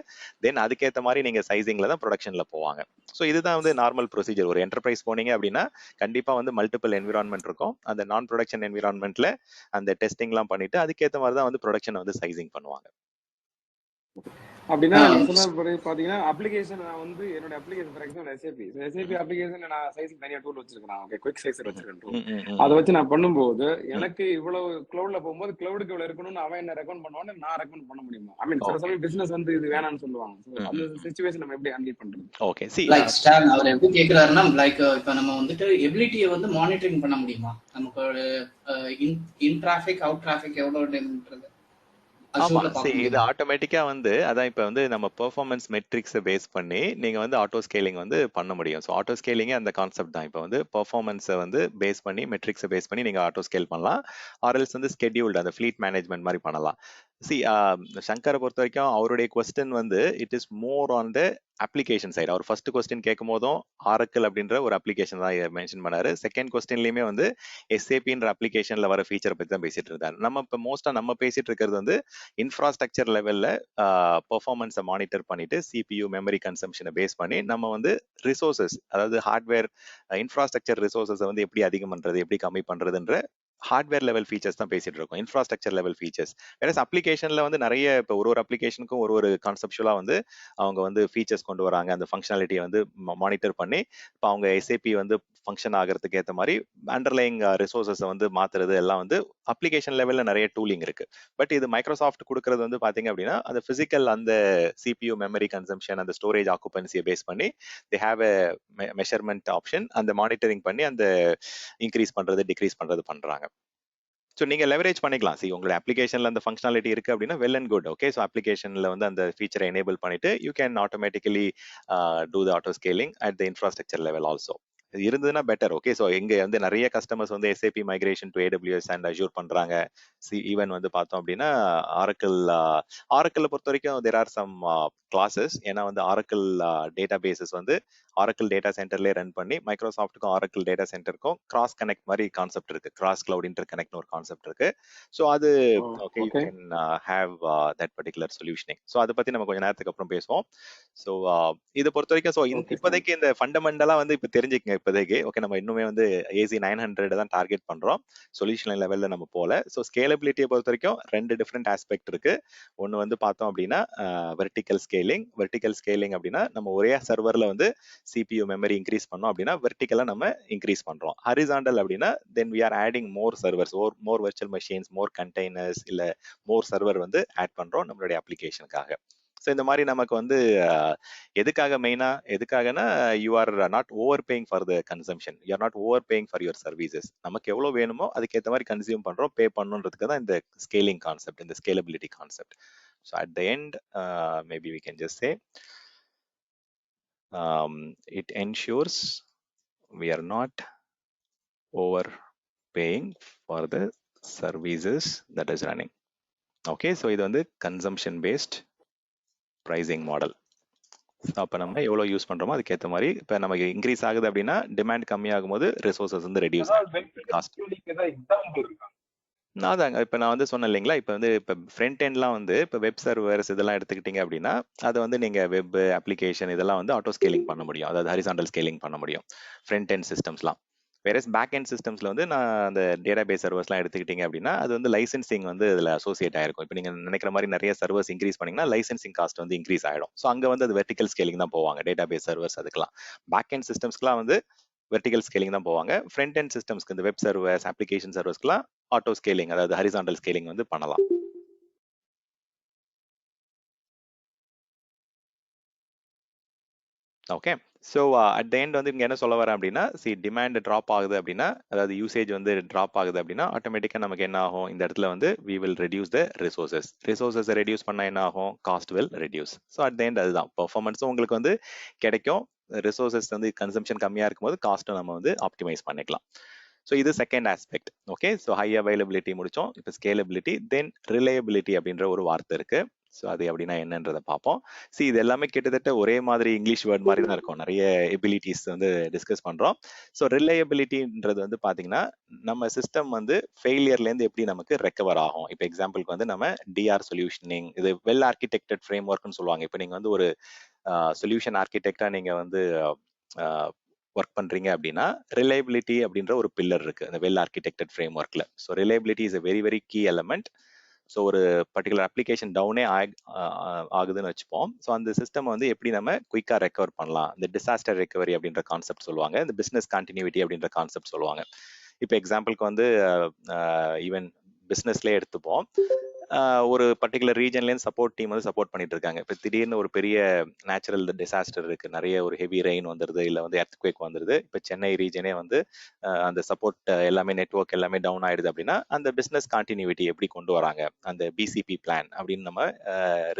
தென் அதுக்கேற்ற மாதிரி நீங்க சைசிங்ல தான் ப்ரொடக்ஷன்ல போவாங்க. ஸோ இதுதான் வந்து நார்மல் ப்ரொசீஜர். ஒரு என்டர்பிரைஸ் போனீங்க அப்படின்னா கண்டிப்பா வந்து மல்டிபிள் என்விரான்மெண்ட் இருக்கும். அந்த நான் ப்ரொடக்ஷன் என்விரான்மெண்ட்ல அந்த டெஸ்டிங்லாம் பண்ணிட்டு அதுக்கேற்ற மாதிரி தான் வந்து ப்ரொடக்ஷன் வந்து சைசிங் பண்ணுவாங்க. அப்படின்னா நீங்க சொன்ன பாத்தீங்கன்னா அப்ளிகேஷன் நான் வந்து என்னோட application for example SAP application நான் சைஸ் தனியா டூல் வச்சிருக்கேன். ஓகே, குவிக் சைஸர் வச்சிருக்கேன். அதை வச்சு நான் பண்ணும்போது எனக்கு இவ்வளவு கிளவுட்ல போகும்போது கிளவுடுக்கு இவ்வளவு இருக்கணும்னு அவன் என்ன ரெக்கமெண்ட் பண்ணுவான்னு நான் ரெக்கமெண்ட் பண்ண முடியுமா? ஐ மீன் சில சமயம் பிசினஸ் வந்து இது வேணாம்னு சொல்லுவாங்க. அந்த சிச்சுவேஷன் நம்ம எப்படி ஹேண்டில் பண்றது? ஓகே, லைக் ஸ்டார் அவர் எப்படி கேக்குறாருன்னா லைக் இப்ப நம்ம வந்துட்டு எபிலிட்டியை வந்து மானிட்டரிங் பண்ண முடியுமா? நமக்கு ஒரு இன் டிராஃபிக் அவுட் டிராஃபிக் எவ்வளவுன்றது ஆமா, இது ஆட்டோமேட்டிக்கா வந்து அதான் இப்ப வந்து நம்ம பெர்ஃபார்மன்ஸ் மெட்ரிக்ஸை பேஸ் பண்ணி நீங்க வந்து ஆட்டோ ஸ்கேலிங் வந்து பண்ண முடியும். ஸோ ஆட்டோ ஸ்கேலிங்கே அந்த கான்செப்ட் தான். இப்போ வந்து பெர்ஃபார்மன்ஸை வந்து பேஸ் பண்ணி மெட்ரிக்ஸை பேஸ் பண்ணி நீங்க ஆட்டோ ஸ்கேல் பண்ணலாம். ஆர்எல்ஸ் வந்து ஸ்கெடியூல்டு அந்த ஃபிளீட் மேனேஜ்மெண்ட் மாதிரி பண்ணலாம். சங்கரை பொறுத்த வரைக்கும் அவருடைய கொஸ்டின் வந்து it is more on the application side. அவர் ஃபர்ஸ்ட் கொஸ்டின் கேட்கும் போதும் ஆரக்கிள் அப்படின்ற ஒரு அப்ளிகேஷன் தான் மென்ஷன் பண்ணாரு. செகண்ட் கொஸ்டின்லயுமே வந்து SAPன்ற அப்ளிகேஷன்ல வர ஃபீச்சர் பத்தி தான் பேசிட்டு இருந்தாரு. நம்ம இப்போ மோஸ்டா நம்ம பேசிட்டு இருக்கிறது வந்து இன்ஃப்ராஸ்ட்ரக்சர் லெவல்ல பெர்ஃபார்மன்ஸை மானிட்டர் பண்ணிட்டு CPU மெமரி கன்சம்ஷனை பேஸ் பண்ணி நம்ம வந்து ரிசோர்சஸ், அதாவது ஹார்ட்வேர் இன்ஃப்ராஸ்ட்ரக்சர் ரிசோர்சஸை வந்து எப்படி அதிகம் பண்றது, எப்படி கம்மி பண்றதுன்ற ஹார்ட்வேர் லெவல் ஃபீச்சர்ஸ் தான் பேசிட்டு இருக்கோம், இன்ஃப்ராஸ்ட்ரக்சர் லெவல் ஃபீச்சர்ஸ். வேற அப்ளிகேஷன்ல வந்து நிறைய இப்போ ஒரு அப்ளிகேஷனுக்கும் ஒரு கான்செப்சுவலா வந்து அவங்க வந்து ஃபீச்சர்ஸ் கொண்டு வராங்க. அந்த ஃபங்க்ஷனாலிட்டியை வந்து மானிட்டர் பண்ணி இப்போ அவங்க SAP வந்து ஃபங்க்ஷன் ஆகிறதுக்கு ஏற்ற மாதிரி அண்டர்லைங் ரிசோர்சஸை வந்து மாத்துறது எல்லாம் வந்து அப்ளிகேஷன் லெவல்ல நிறைய டூலிங் இருக்கு. பட் இது மைக்ரோசாஃப்ட் கொடுக்கறது வந்து பாத்தீங்க அப்படின்னா அந்த பிசிக்கல் அந்த CPU மெமரி கன்சம்ஷன், அந்த ஸ்டோரேஜ் ஆக்குபன்சியை பேஸ் பண்ணி they have a measurement option, அந்த மானிட்டரிங் பண்ணி அந்த இன்க்ரீஸ் பண்றது டிக்ரீஸ் பண்றது பண்றாங்க. ஸோ நீங்க லெவரேஜ் பண்ணிக்கலாம். உங்களோட அப்ளிகேஷன்ல அந்த ஃபங்க்ஷனாலிட்டி இருக்கு அப்படின்னா well and good. Okay, so அப்ளிகேஷன்ல வந்து அந்த ஃபீச்சரை எனேபிள் பண்ணிட்டு you can automatically do the auto scaling at the infrastructure level also. இருந்ததுன்னா பெட்டர். ஓகே, ஸோ இங்க வந்து நிறைய கஸ்டமர்ஸ் வந்து SAP migration to AWS and Azure பண்றாங்க. ஈவன் வந்து பார்த்தோம் அப்படின்னா ஆரக்கிள் பொறுத்த வரைக்கும் தேர் ஆர் சம் கிளாஸஸ். ஏன்னா வந்து ஆரக்கிள் டேட்டா பேசஸ் வந்து ஆரக்கிள் டேட்டா சென்டர்லேயே ரன் பண்ணி மைக்ரோசாஃப்ட்டுக்கும் ஆரக்கிள் டேட்டா சென்டருக்கும் கிராஸ் கனெக்ட் மாதிரி கான்செப்ட் இருக்கு, கிராஸ் கிளவுட் இன்டர் கனெக்ட்னு ஒரு கான்செப்ட் இருக்கு. ஸோ அது okay, you can have that particular solutioning. So அதை பத்தி நம்ம கொஞ்சம் நேரத்துக்கு அப்புறம் பேசுவோம். ஸோ இதை பொறுத்த வரைக்கும் ஸோ இப்போதைக்கு இந்த ஃபண்டமெண்டலா வந்து இப்போ தெரிஞ்சுக்கங்க இப்போதைக்கு. ஓகே, நம்ம இன்னுமே வந்து AZ 900 தான் டார்கெட் பண்றோம், சொல்யூஷன் லெவல்ல நம்ம போல. ஸோ ஸ்கேலபிலிட்டியை பொறுத்த வரைக்கும் ரெண்டு டிஃப்ரெண்ட் ஆஸ்பெக்ட் இருக்கு. ஒன்று வந்து பார்த்தோம் அப்படின்னா வெர்டிக்கல் ஸ்கேலிங். வெர்டிக்கல் ஸ்கேலிங் அப்படின்னா நம்ம ஒரே சர்வர்ல வந்து CPU மெமரி இன்க்ரீஸ் பண்ணோம் அப்படின்னா வெர்டிக்கலா நம்ம இன்க்ரீஸ் பண்றோம். ஹரிசாண்டல் அப்படின்னா தென் we are adding more servers or more virtual machines, more containers, இல்ல more server வந்து ஆட் பண்றோம் நம்மளுடைய அப்ளிகேஷனுக்காக. ஸோ இந்த மாதிரி நமக்கு வந்து எதுக்காக மெயினா எதுக்காகனா you are not over paying for the consumption, you are not over paying for your services. நமக்கு எவ்வளவு வேணுமோ அதுக்கேற்ற மாதிரி கன்சியூம் பண்றோம், பே பண்ணணுன்றதுக்கு தான் இந்த ஸ்கேலிங் கான்செப்ட், இந்த scalability concept. So at the end maybe we can just say it ensures we are not overpaying for the services that is running. Okay, so இது வந்து consumption based pricing model. So அப்போ நம்ம எவ்வளோ use பண்ணுறோமோ அதுக்கேற்ற மாதிரி இப்போ நமக்கு இன்க்ரீஸ் ஆகுது அப்படின்னா டிமாண்ட் கம்மியாகும் போது ரிசோர்ஸஸ் வந்து ரெடியூஸ் ஆகும் காஸ்ட். அதாங்க இப்போ நான் வந்து சொன்னேன் இல்லைங்களா, இப்போ ஃப்ரண்ட் எண்ட்லாம் வந்து இப்போ வெப் சர்வர்ஸ் இதெல்லாம் எடுத்துக்கிட்டீங்க அப்படின்னா அதை வந்து நீங்கள் வெப் அப்ளிகேஷன் இதெல்லாம் வந்து ஆட்டோ ஸ்கேலிங் பண்ண முடியும், அதாவது ஹரிசாண்டல் ஸ்கேலிங் பண்ண முடியும் ஃப்ரண்ட் எண்ட் சிஸ்டம்ஸ்லாம். வேறஸ் பேக் எண்ட் சிஸ்டம்ஸ்ல வந்து நான் அந்த டேட்டா பேஸ் சர்வர்ஸ்லாம் எடுத்துக்கிட்டீங்க அப்படின்னா அது வந்து லைசன்சிங் வந்து அதில் அசோசியேட் ஆயிருக்கும். இப்போ நீங்கள் நினைக்கிற மாதிரி நிறைய சர்வர்ஸ் இன்க்ரீஸ் பண்ணீங்கன்னா லைசன்சிங் காஸ்ட் வந்து இன்க்ரீஸ் ஆகிடும். ஸோ அங்கே வந்து அது வெர்டிகல் ஸ்கேலிங் தான் போவாங்க டேட்டா பேஸ் சர்வர்ஸ். அதுக்கெல்லாம் பேக் எண்ட் சிஸ்டம்ஸ்க்குலாம் வந்து வெர்டிகல் ஸ்கேலிங் தான் போவாங்க. ஃப்ரண்ட் எண்ட் சிஸ்டம்ஸ்க்கு இந்த வெப் சர்வர்ஸ் அப்ளிகேஷன் சர்வர்ஸ்க்குலாம் ஆட்டோ ஸ்கேலிங் அதாவது ஹரிசாண்டல் ஸ்கேலிங் வந்து பண்ணலாம். Okay, so at the end வந்து இங்கே என்ன சொல்ல வரேன் அப்படின்னா, டிமாண்ட் ட்ராப் ஆகுது அப்படின்னா, அதாவது யூசேஜ் வந்து ட்ராப் ஆகுது அப்படின்னா ஆட்டோமேட்டிக்காக நமக்கு என்ன ஆகும், இந்த இடத்துல வந்து வி வில் ரெடியூஸ் த ரிசோர்ஸஸை ரெடியூஸ் பண்ணால் என்ன ஆகும், cost will reduce. So at the end அதுதான் பெர்ஃபார்மன்ஸும் உங்களுக்கு வந்து கிடைக்கும், ரிசோர்ஸஸ் வந்து கன்சம்ஷன் கம்மியாக இருக்கும்போது காஸ்ட்டை நம்ம வந்து ஆப்டிமைஸ் பண்ணிக்கலாம். ஸோ இது second aspect. Okay, so high availability முடிச்சோம். இப்போ ஸ்கேலபிலிட்டி, தென் ரிலையபிலிட்டி அப்படின்ற ஒரு வார்த்தை இருக்கு. ஸோ அது அப்படின்னா என்னன்றதை பார்ப்போம். இது எல்லாமே கிட்டத்தட்ட ஒரே மாதிரி இங்கிலீஷ் வேர்ட் மாதிரி தான் இருக்கும். நிறைய எபிலிட்டிஸ் வந்து டிஸ்கஸ் பண்றோம். ஸோ ரிலையபிலிட்டின்றது வந்து பாத்தீங்கன்னா நம்ம சிஸ்டம் வந்து ஃபெயிலியர்லேருந்து எப்படி நமக்கு ரெக்கவர் ஆகும். இப்போ எக்ஸாம்பிளுக்கு வந்து நம்ம டிஆர் சொல்யூஷனிங், இது வெல் ஆர்கிடெக்டட் ஃப்ரேம் ஒர்க்னு சொல்லுவாங்க. இப்போ நீங்க வந்து ஒரு சொல்யூஷன் ஆர்கிடெக்டா நீங்க வந்து ஒர்க் பண்றீங்க அப்படின்னா ரிலையபிலிட்டி அப்படின்ற ஒரு பில்லர் இருக்கு அந்த வெல் ஆர்கிடெக்டட் ஃப்ரேம் ஒர்க்ல. So reliability is a very very key element. So ஒரு பர்டிகுலர் அப்ளிகேஷன் டவுனே ஆகுதுன்னு வச்சுப்போம். ஸோ அந்த சிஸ்டம் வந்து எப்படி நம்ம குயிக்காக ரெக்கவர் பண்ணலாம், இந்த டிசாஸ்டர் ரெக்கவரி அப்படின்ற கான்செப்ட் சொல்லுவாங்க, இந்த பிஸ்னஸ் கண்டினியூட்டி அப்படின்ற கான்செப்ட் சொல்லுவாங்க. இப்போ எக்ஸாம்பிளுக்கு வந்து ஈவன் பிஸ்னஸ்லேயே எடுத்துப்போம். ஒரு பர்டிகுலர் ரீஜன்லேருந்து சப்போர்ட் டீம் வந்து சப்போர்ட் பண்ணிட்டு இருக்காங்க. இப்போ திடீர்னு ஒரு பெரிய நேச்சுரல் டிசாஸ்டர் இருக்கு, நிறைய ஒரு ஹெவி ரெயின் வந்துருது, இல்லை வந்து எர்த்குவேக் வந்துருது. இப்போ சென்னை ரீஜனே வந்து அந்த சப்போர்ட் எல்லாமே நெட்வொர்க் எல்லாமே டவுன் ஆயிடுது அப்படின்னா அந்த பிஸ்னஸ் கண்டினியூட்டி எப்படி கொண்டு வராங்க, அந்த பிசிபி பிளான் அப்படின்னு நம்ம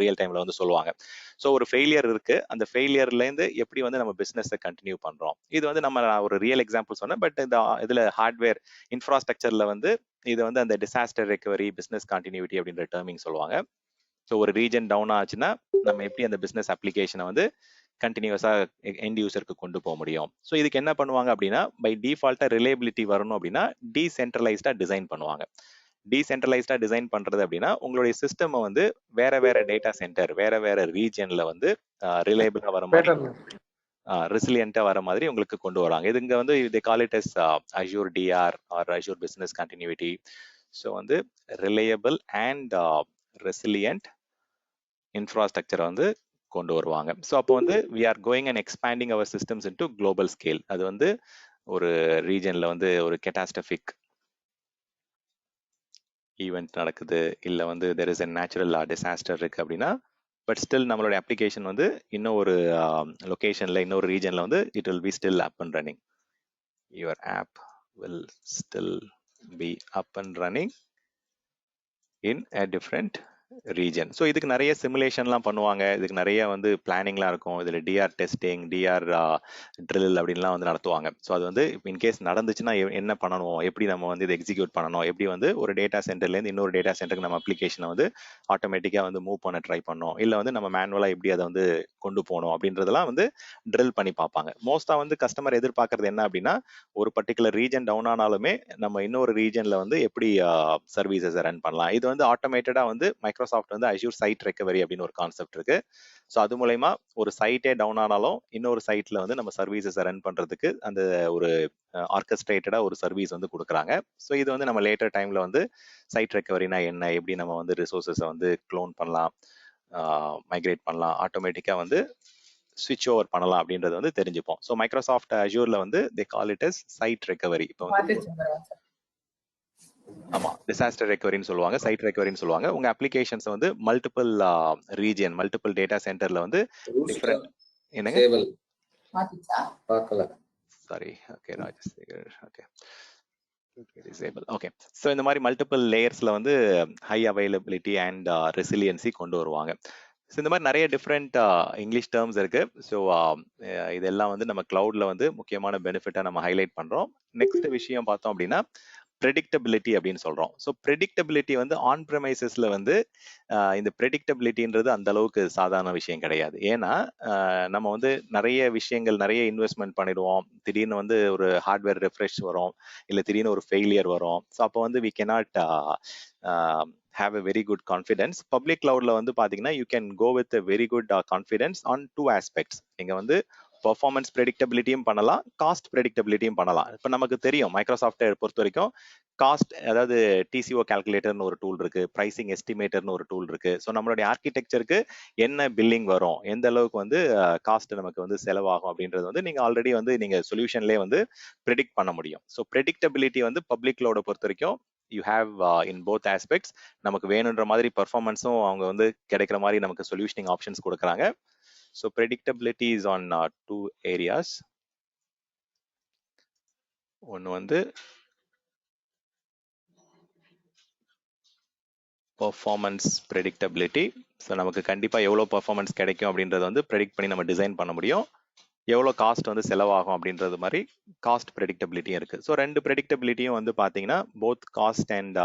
ரியல் டைம்ல வந்து சொல்லுவாங்க. ஸோ ஒரு ஃபெயிலியர் இருக்கு, அந்த ஃபெயிலியர்லேருந்து எப்படி வந்து நம்ம பிஸ்னஸை கண்டினியூ பண்றோம். இது வந்து நம்ம ஒரு ரியல் எக்ஸாம்பிள் சொன்னேன். பட் இந்த இதுல ஹார்ட்வேர் இன்ஃப்ராஸ்ட்ரக்சர்ல வந்து இது வந்து அந்த டிசாஸ்டர் ரெக்கவரி பிஸ்னஸ் கண்டினியூட்டி அப்படின்ற டேர்மிங் சொல்லுவாங்க. ஸோ ஒரு ரீஜன் டவுன் ஆச்சுன்னா நம்ம எப்படி அந்த பிஸ்னஸ் அப்ளிகேஷனை வந்து கண்டினியூஸா எண்ட் யூசருக்கு கொண்டு போக முடியும். ஸோ இதுக்கு என்ன பண்ணுவாங்க அப்படின்னா பை டிஃபால்ட்டா ரிலையபிலிட்டி வரணும் அப்படின்னா டீசென்ட்ரலைஸ்டா டிசைன் பண்ணுவாங்க. டீசென்ட்ரலைஸ்டா டிசைன் பண்றது அப்படின்னா உங்களுடைய சிஸ்டம் வந்து வேற வேற டேட்டா சென்டர் வேற வேற ரீஜன்ல வந்து ரிலையபிளா வர மாதிரி ரெசிலியண்டா வர மாதிரி உங்களுக்கு கொண்டு வராங்க. இது இங்க வந்து they call it as Azure DR or Azure Business Continuity. So வந்து ரிலையபிள் அண்ட் ரெசிலியன்ட் இன்ஃப்ராஸ்ட்ரக்சரை வந்து கொண்டு வருவாங்க. ஸோ அப்போ வந்து we are going and expanding our systems into global scale. அது வந்து ஒரு ரீஜன்ல வந்து ஒரு கேட்டாஸ்ட்ரபிக் ஈவெண்ட் நடக்குது, இல்லை வந்து there is a natural disaster இருக்கு அப்படின்னா பட் ஸ்டில் நம்மளுடைய அப்ளிகேஷன் வந்து இன்னும் ஒரு லொகேஷன்ல இன்னொரு ரீஜன்ல வந்து it will be still up and running. Your app will still be up and running in a different region. So இதுக்கு நிறைய சிமுலேஷன்லாம் பண்ணுவாங்க, இதுக்கு நிறைய வந்து பிளானிங்லாம் இருக்கும். இதில் டிஆர் டெஸ்டிங், டிஆர் ட்ரில் அப்படின்லாம் வந்து நடத்துவாங்க. ஸோ அது வந்து இன்கேஸ் நடந்துச்சுன்னா என்ன பண்ணணும், எப்படி நம்ம வந்து இதை எக்ஸிக்யூட் பண்ணணும், எப்படி வந்து ஒரு டேட்டா சென்டர்லேருந்து இன்னொரு டேட்டா சென்டருக்கு நம்ம அப்ளிகேஷனை வந்து ஆட்டோமேட்டிக்காக வந்து மூவ் பண்ண ட்ரை பண்ணணும், இல்லை வந்து நம்ம மேனுவலாக எப்படி அதை வந்து கொண்டு போகணும் அப்படின்றதெல்லாம் வந்து ட்ரில் பண்ணி பார்ப்பாங்க. மோஸ்ட்டாக வந்து கஸ்டமர் எதிர்பார்க்கறது என்ன அப்படின்னா ஒரு பர்டிகுலர் ரீஜன் டவுன் ஆனாலுமே நம்ம இன்னொரு ரீஜனில் வந்து எப்படி சர்வீசஸை ரன் பண்ணலாம். இது வந்து ஆட்டோமேட்டடாக வந்து மைக்ரோசாஃப்ட் வந்து அஷ்யூர் சைட் ரெக்கவரி அப்படின்னு ஒரு கான்செப்ட் இருக்கு. ஸோ அது மூலயமா ஒரு சைட்டே டவுன் ஆனாலும் இன்னொரு சைட்ல வந்து நம்ம சர்வீசஸ் ரன் பண்றதுக்கு அந்த ஒரு ஆர்கஸ்ட்ரேட்டடா ஒரு சர்வீஸ் வந்து கொடுக்குறாங்க. ஸோ இது வந்து நம்ம லேட்டர் டைம்ல வந்து சைட் ரெக்கவரினா என்ன, எப்படி நம்ம வந்து ரிசோர்ஸஸை வந்து க்ளோன் பண்ணலாம், மைக்ரேட் பண்ணலாம், ஆட்டோமேட்டிக்கா வந்து ஸ்விட்ச் ஓவர் பண்ணலாம் அப்படின்றது வந்து தெரிஞ்சுப்போம். ஸோ மைக்ரோசாஃப்ட் அஷ்யூர்ல வந்து they call it as site recovery. இப்போ வந்து ஆமா டிசாஸ்டர் ரெக்கவரின்னு சொல்லுவாங்க, சைட் ரெக்கவரின்னு சொல்லுவாங்க. உங்க அப்ளிகேஷன்ஸ் வந்து மல்டிபிள் ரீஜன் மல்டிபிள் டேட்டா சென்டர்ல வந்து டிஃபரெண்ட் என்னங்க பார்க்கல sorry okay Rajasekar okay disable okay. So இந்த மாதிரி மல்டிபிள் லேயர்ஸ்ல வந்து ஹை அவைலபிலிட்டி அண்ட் ரெசிலியன்சி கொண்டு வருவாங்க. ஸோ இந்த மாதிரி நிறைய டிஃப்ரெண்ட் இங்கிலீஷ் டேர்ம்ஸ் இருக்கு. ஸோ இதெல்லாம் வந்து நம்ம கிளவுட்ல வந்து முக்கியமான பெனிஃபிட்டா நம்ம ஹைலைட் பண்றோம். நெக்ஸ்ட் விஷயம் பார்த்தோம் அப்படின்னா ப்ரெடிக்டபிலிட்டி அப்படின்னு சொல்றோம். ஸோ ப்ரெடிக்டபிலிட்டி வந்து ஆன் ப்ரெமைசஸ்ல வந்து இந்த ப்ரெடிக்டபிலிட்டின்றது அந்த அளவுக்கு சாதாரண விஷயம் கிடையாது. ஏன்னா நம்ம வந்து நிறைய விஷயங்கள், நிறைய இன்வெஸ்ட்மெண்ட் பண்ணிடுவோம். திடீர்னு வந்து ஒரு ஹார்ட்வேர் ரெஃப்ரெஷ் வரும், இல்லை திடீர்னு ஒரு ஃபெயிலியர் வரும். ஸோ அப்போ வந்து we cannot have a very good confidence. Public cloudல வந்து பாத்தீங்கன்னா you can go with a very good confidence on two aspects. நீங்க வந்து பெர்ஃபார்மன்ஸ் ப்ரெடிக்டபிலிட்டியும் பண்ணலாம், காஸ்ட் ப்ரெடிக்டபிலிட்டியும் பண்ணலாம். இப்போ நமக்கு தெரியும் மைக்ரோசாஃப்ட்டை பொறுத்த வரைக்கும் காஸ்ட், அதாவது டிசிஓ கால்குலேட்டர்னு ஒரு டூல் இருக்கு, பிரைசிங் எஸ்டிமேட்டர்னு ஒரு டூல் இருக்கு. ஸோ நம்மளுடைய ஆர்கிடெக்சருக்கு என்ன பில்லிங் வரும், எந்த அளவுக்கு வந்து காஸ்ட் நமக்கு வந்து செலவாகும் அப்படின்றது வந்து நீங்க ஆல்ரெடி வந்து நீங்க சொல்யூஷன்லேயே வந்து ப்ரெடிக்ட் பண்ண முடியும். ஸோ ப்ரெடிக்டபிலிட்டி வந்து பப்ளிக் கிளவுடை பொறுத்த வரைக்கும் you have in both aspects. நமக்கு வேணுன்ற மாதிரி பர்ஃபார்மன்ஸும் அவங்க வந்து கிடைக்கிற மாதிரி நமக்கு சொல்யூஷனிங் ஆப்ஷன்ஸ் கொடுக்குறாங்க. So predictability is on two areas. ஒன்று வந்து performance predictability. ஸோ நமக்கு கண்டிப்பாக எவ்வளோ பர்ஃபார்மன்ஸ் கிடைக்கும் அப்படின்றத வந்து ப்ரெடிக்ட் பண்ணி நம்ம டிசைன் பண்ண முடியும். எவ்வளோ காஸ்ட் வந்து செலவாகும் அப்படின்றது மாதிரி காஸ்ட் ப்ரெடிக்டபிலிட்டியும் இருக்கு. ஸோ ரெண்டு ப்ரெடிக்டபிலிட்டியும் வந்து பார்த்தீங்கன்னா both cost and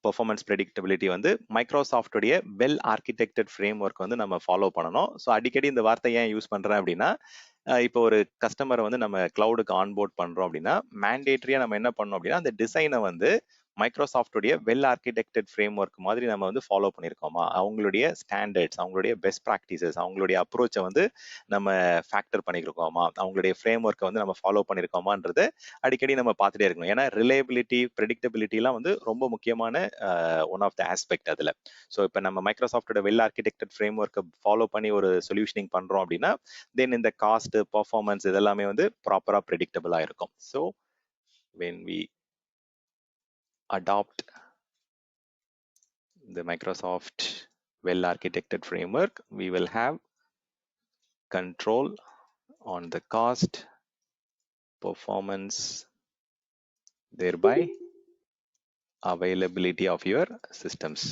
performance predictability வந்து மைக்ரோசாஃப்டுடைய வெல் ஆர்கிடெக்டட் ஃப்ரேம் ஒர்க் வந்து நம்ம ஃபாலோ பண்ணணும். ஸோ அடிக்கடி இந்த வார்த்தை ஏன் யூஸ் பண்ணுறேன் அப்படின்னா, இப்போ ஒரு கஸ்டமரை வந்து நம்ம கிளவுடுக்கு ஆன்போர்ட் பண்றோம் அப்படின்னா மேண்டேட்டரியா நம்ம என்ன பண்ணோம் அப்படின்னா அந்த டிசைனை வந்து மைக்ரோசாஃப்டுடைய வெல் ஆர்கிடெக்டட் ஃப்ரேம் ஒர்க் மாதிரி நம்ம வந்து ஃபாலோ பண்ணியிருக்கோமா, அவங்களுடைய ஸ்டாண்டர்ட்ஸ், அவங்களுடைய பெஸ்ட் ப்ராக்டிசஸ், அவங்களுடைய அப்ரோச்சை வந்து நம்ம ஃபேக்டர் பண்ணியிருக்கோமா, அவங்களுடைய ஃப்ரேம் ஒர்க்கை வந்து நம்ம ஃபாலோ பண்ணியிருக்கோமான்றதை அடிக்கடி நம்ம பார்த்துட்டே இருக்கணும். ஏன்னா ரிலையபிலிட்டி, ப்ரெடிக்டபிலிட்டிலாம் வந்து ரொம்ப முக்கியமான ஒன் ஆஃப் த ஆஸ்பெக்ட் அதில். ஸோ இப்போ நம்ம மைக்ரோசாஃப்டோட வெல் ஆர்கிடெக்டட் ஃப்ரேம் ஒர்க்கை ஃபாலோ பண்ணி ஒரு சொல்யூஷனிங் பண்ணுறோம் அப்படின்னா தென் இந்த காஸ்ட், பர்ஃபார்மன்ஸ் இதெல்லாமே வந்து ப்ராப்பராக ப்ரெடிக்டபிளாக இருக்கும். So when we adopt the Microsoft well architected framework, we will have control on the cost, performance, thereby availability of your systems.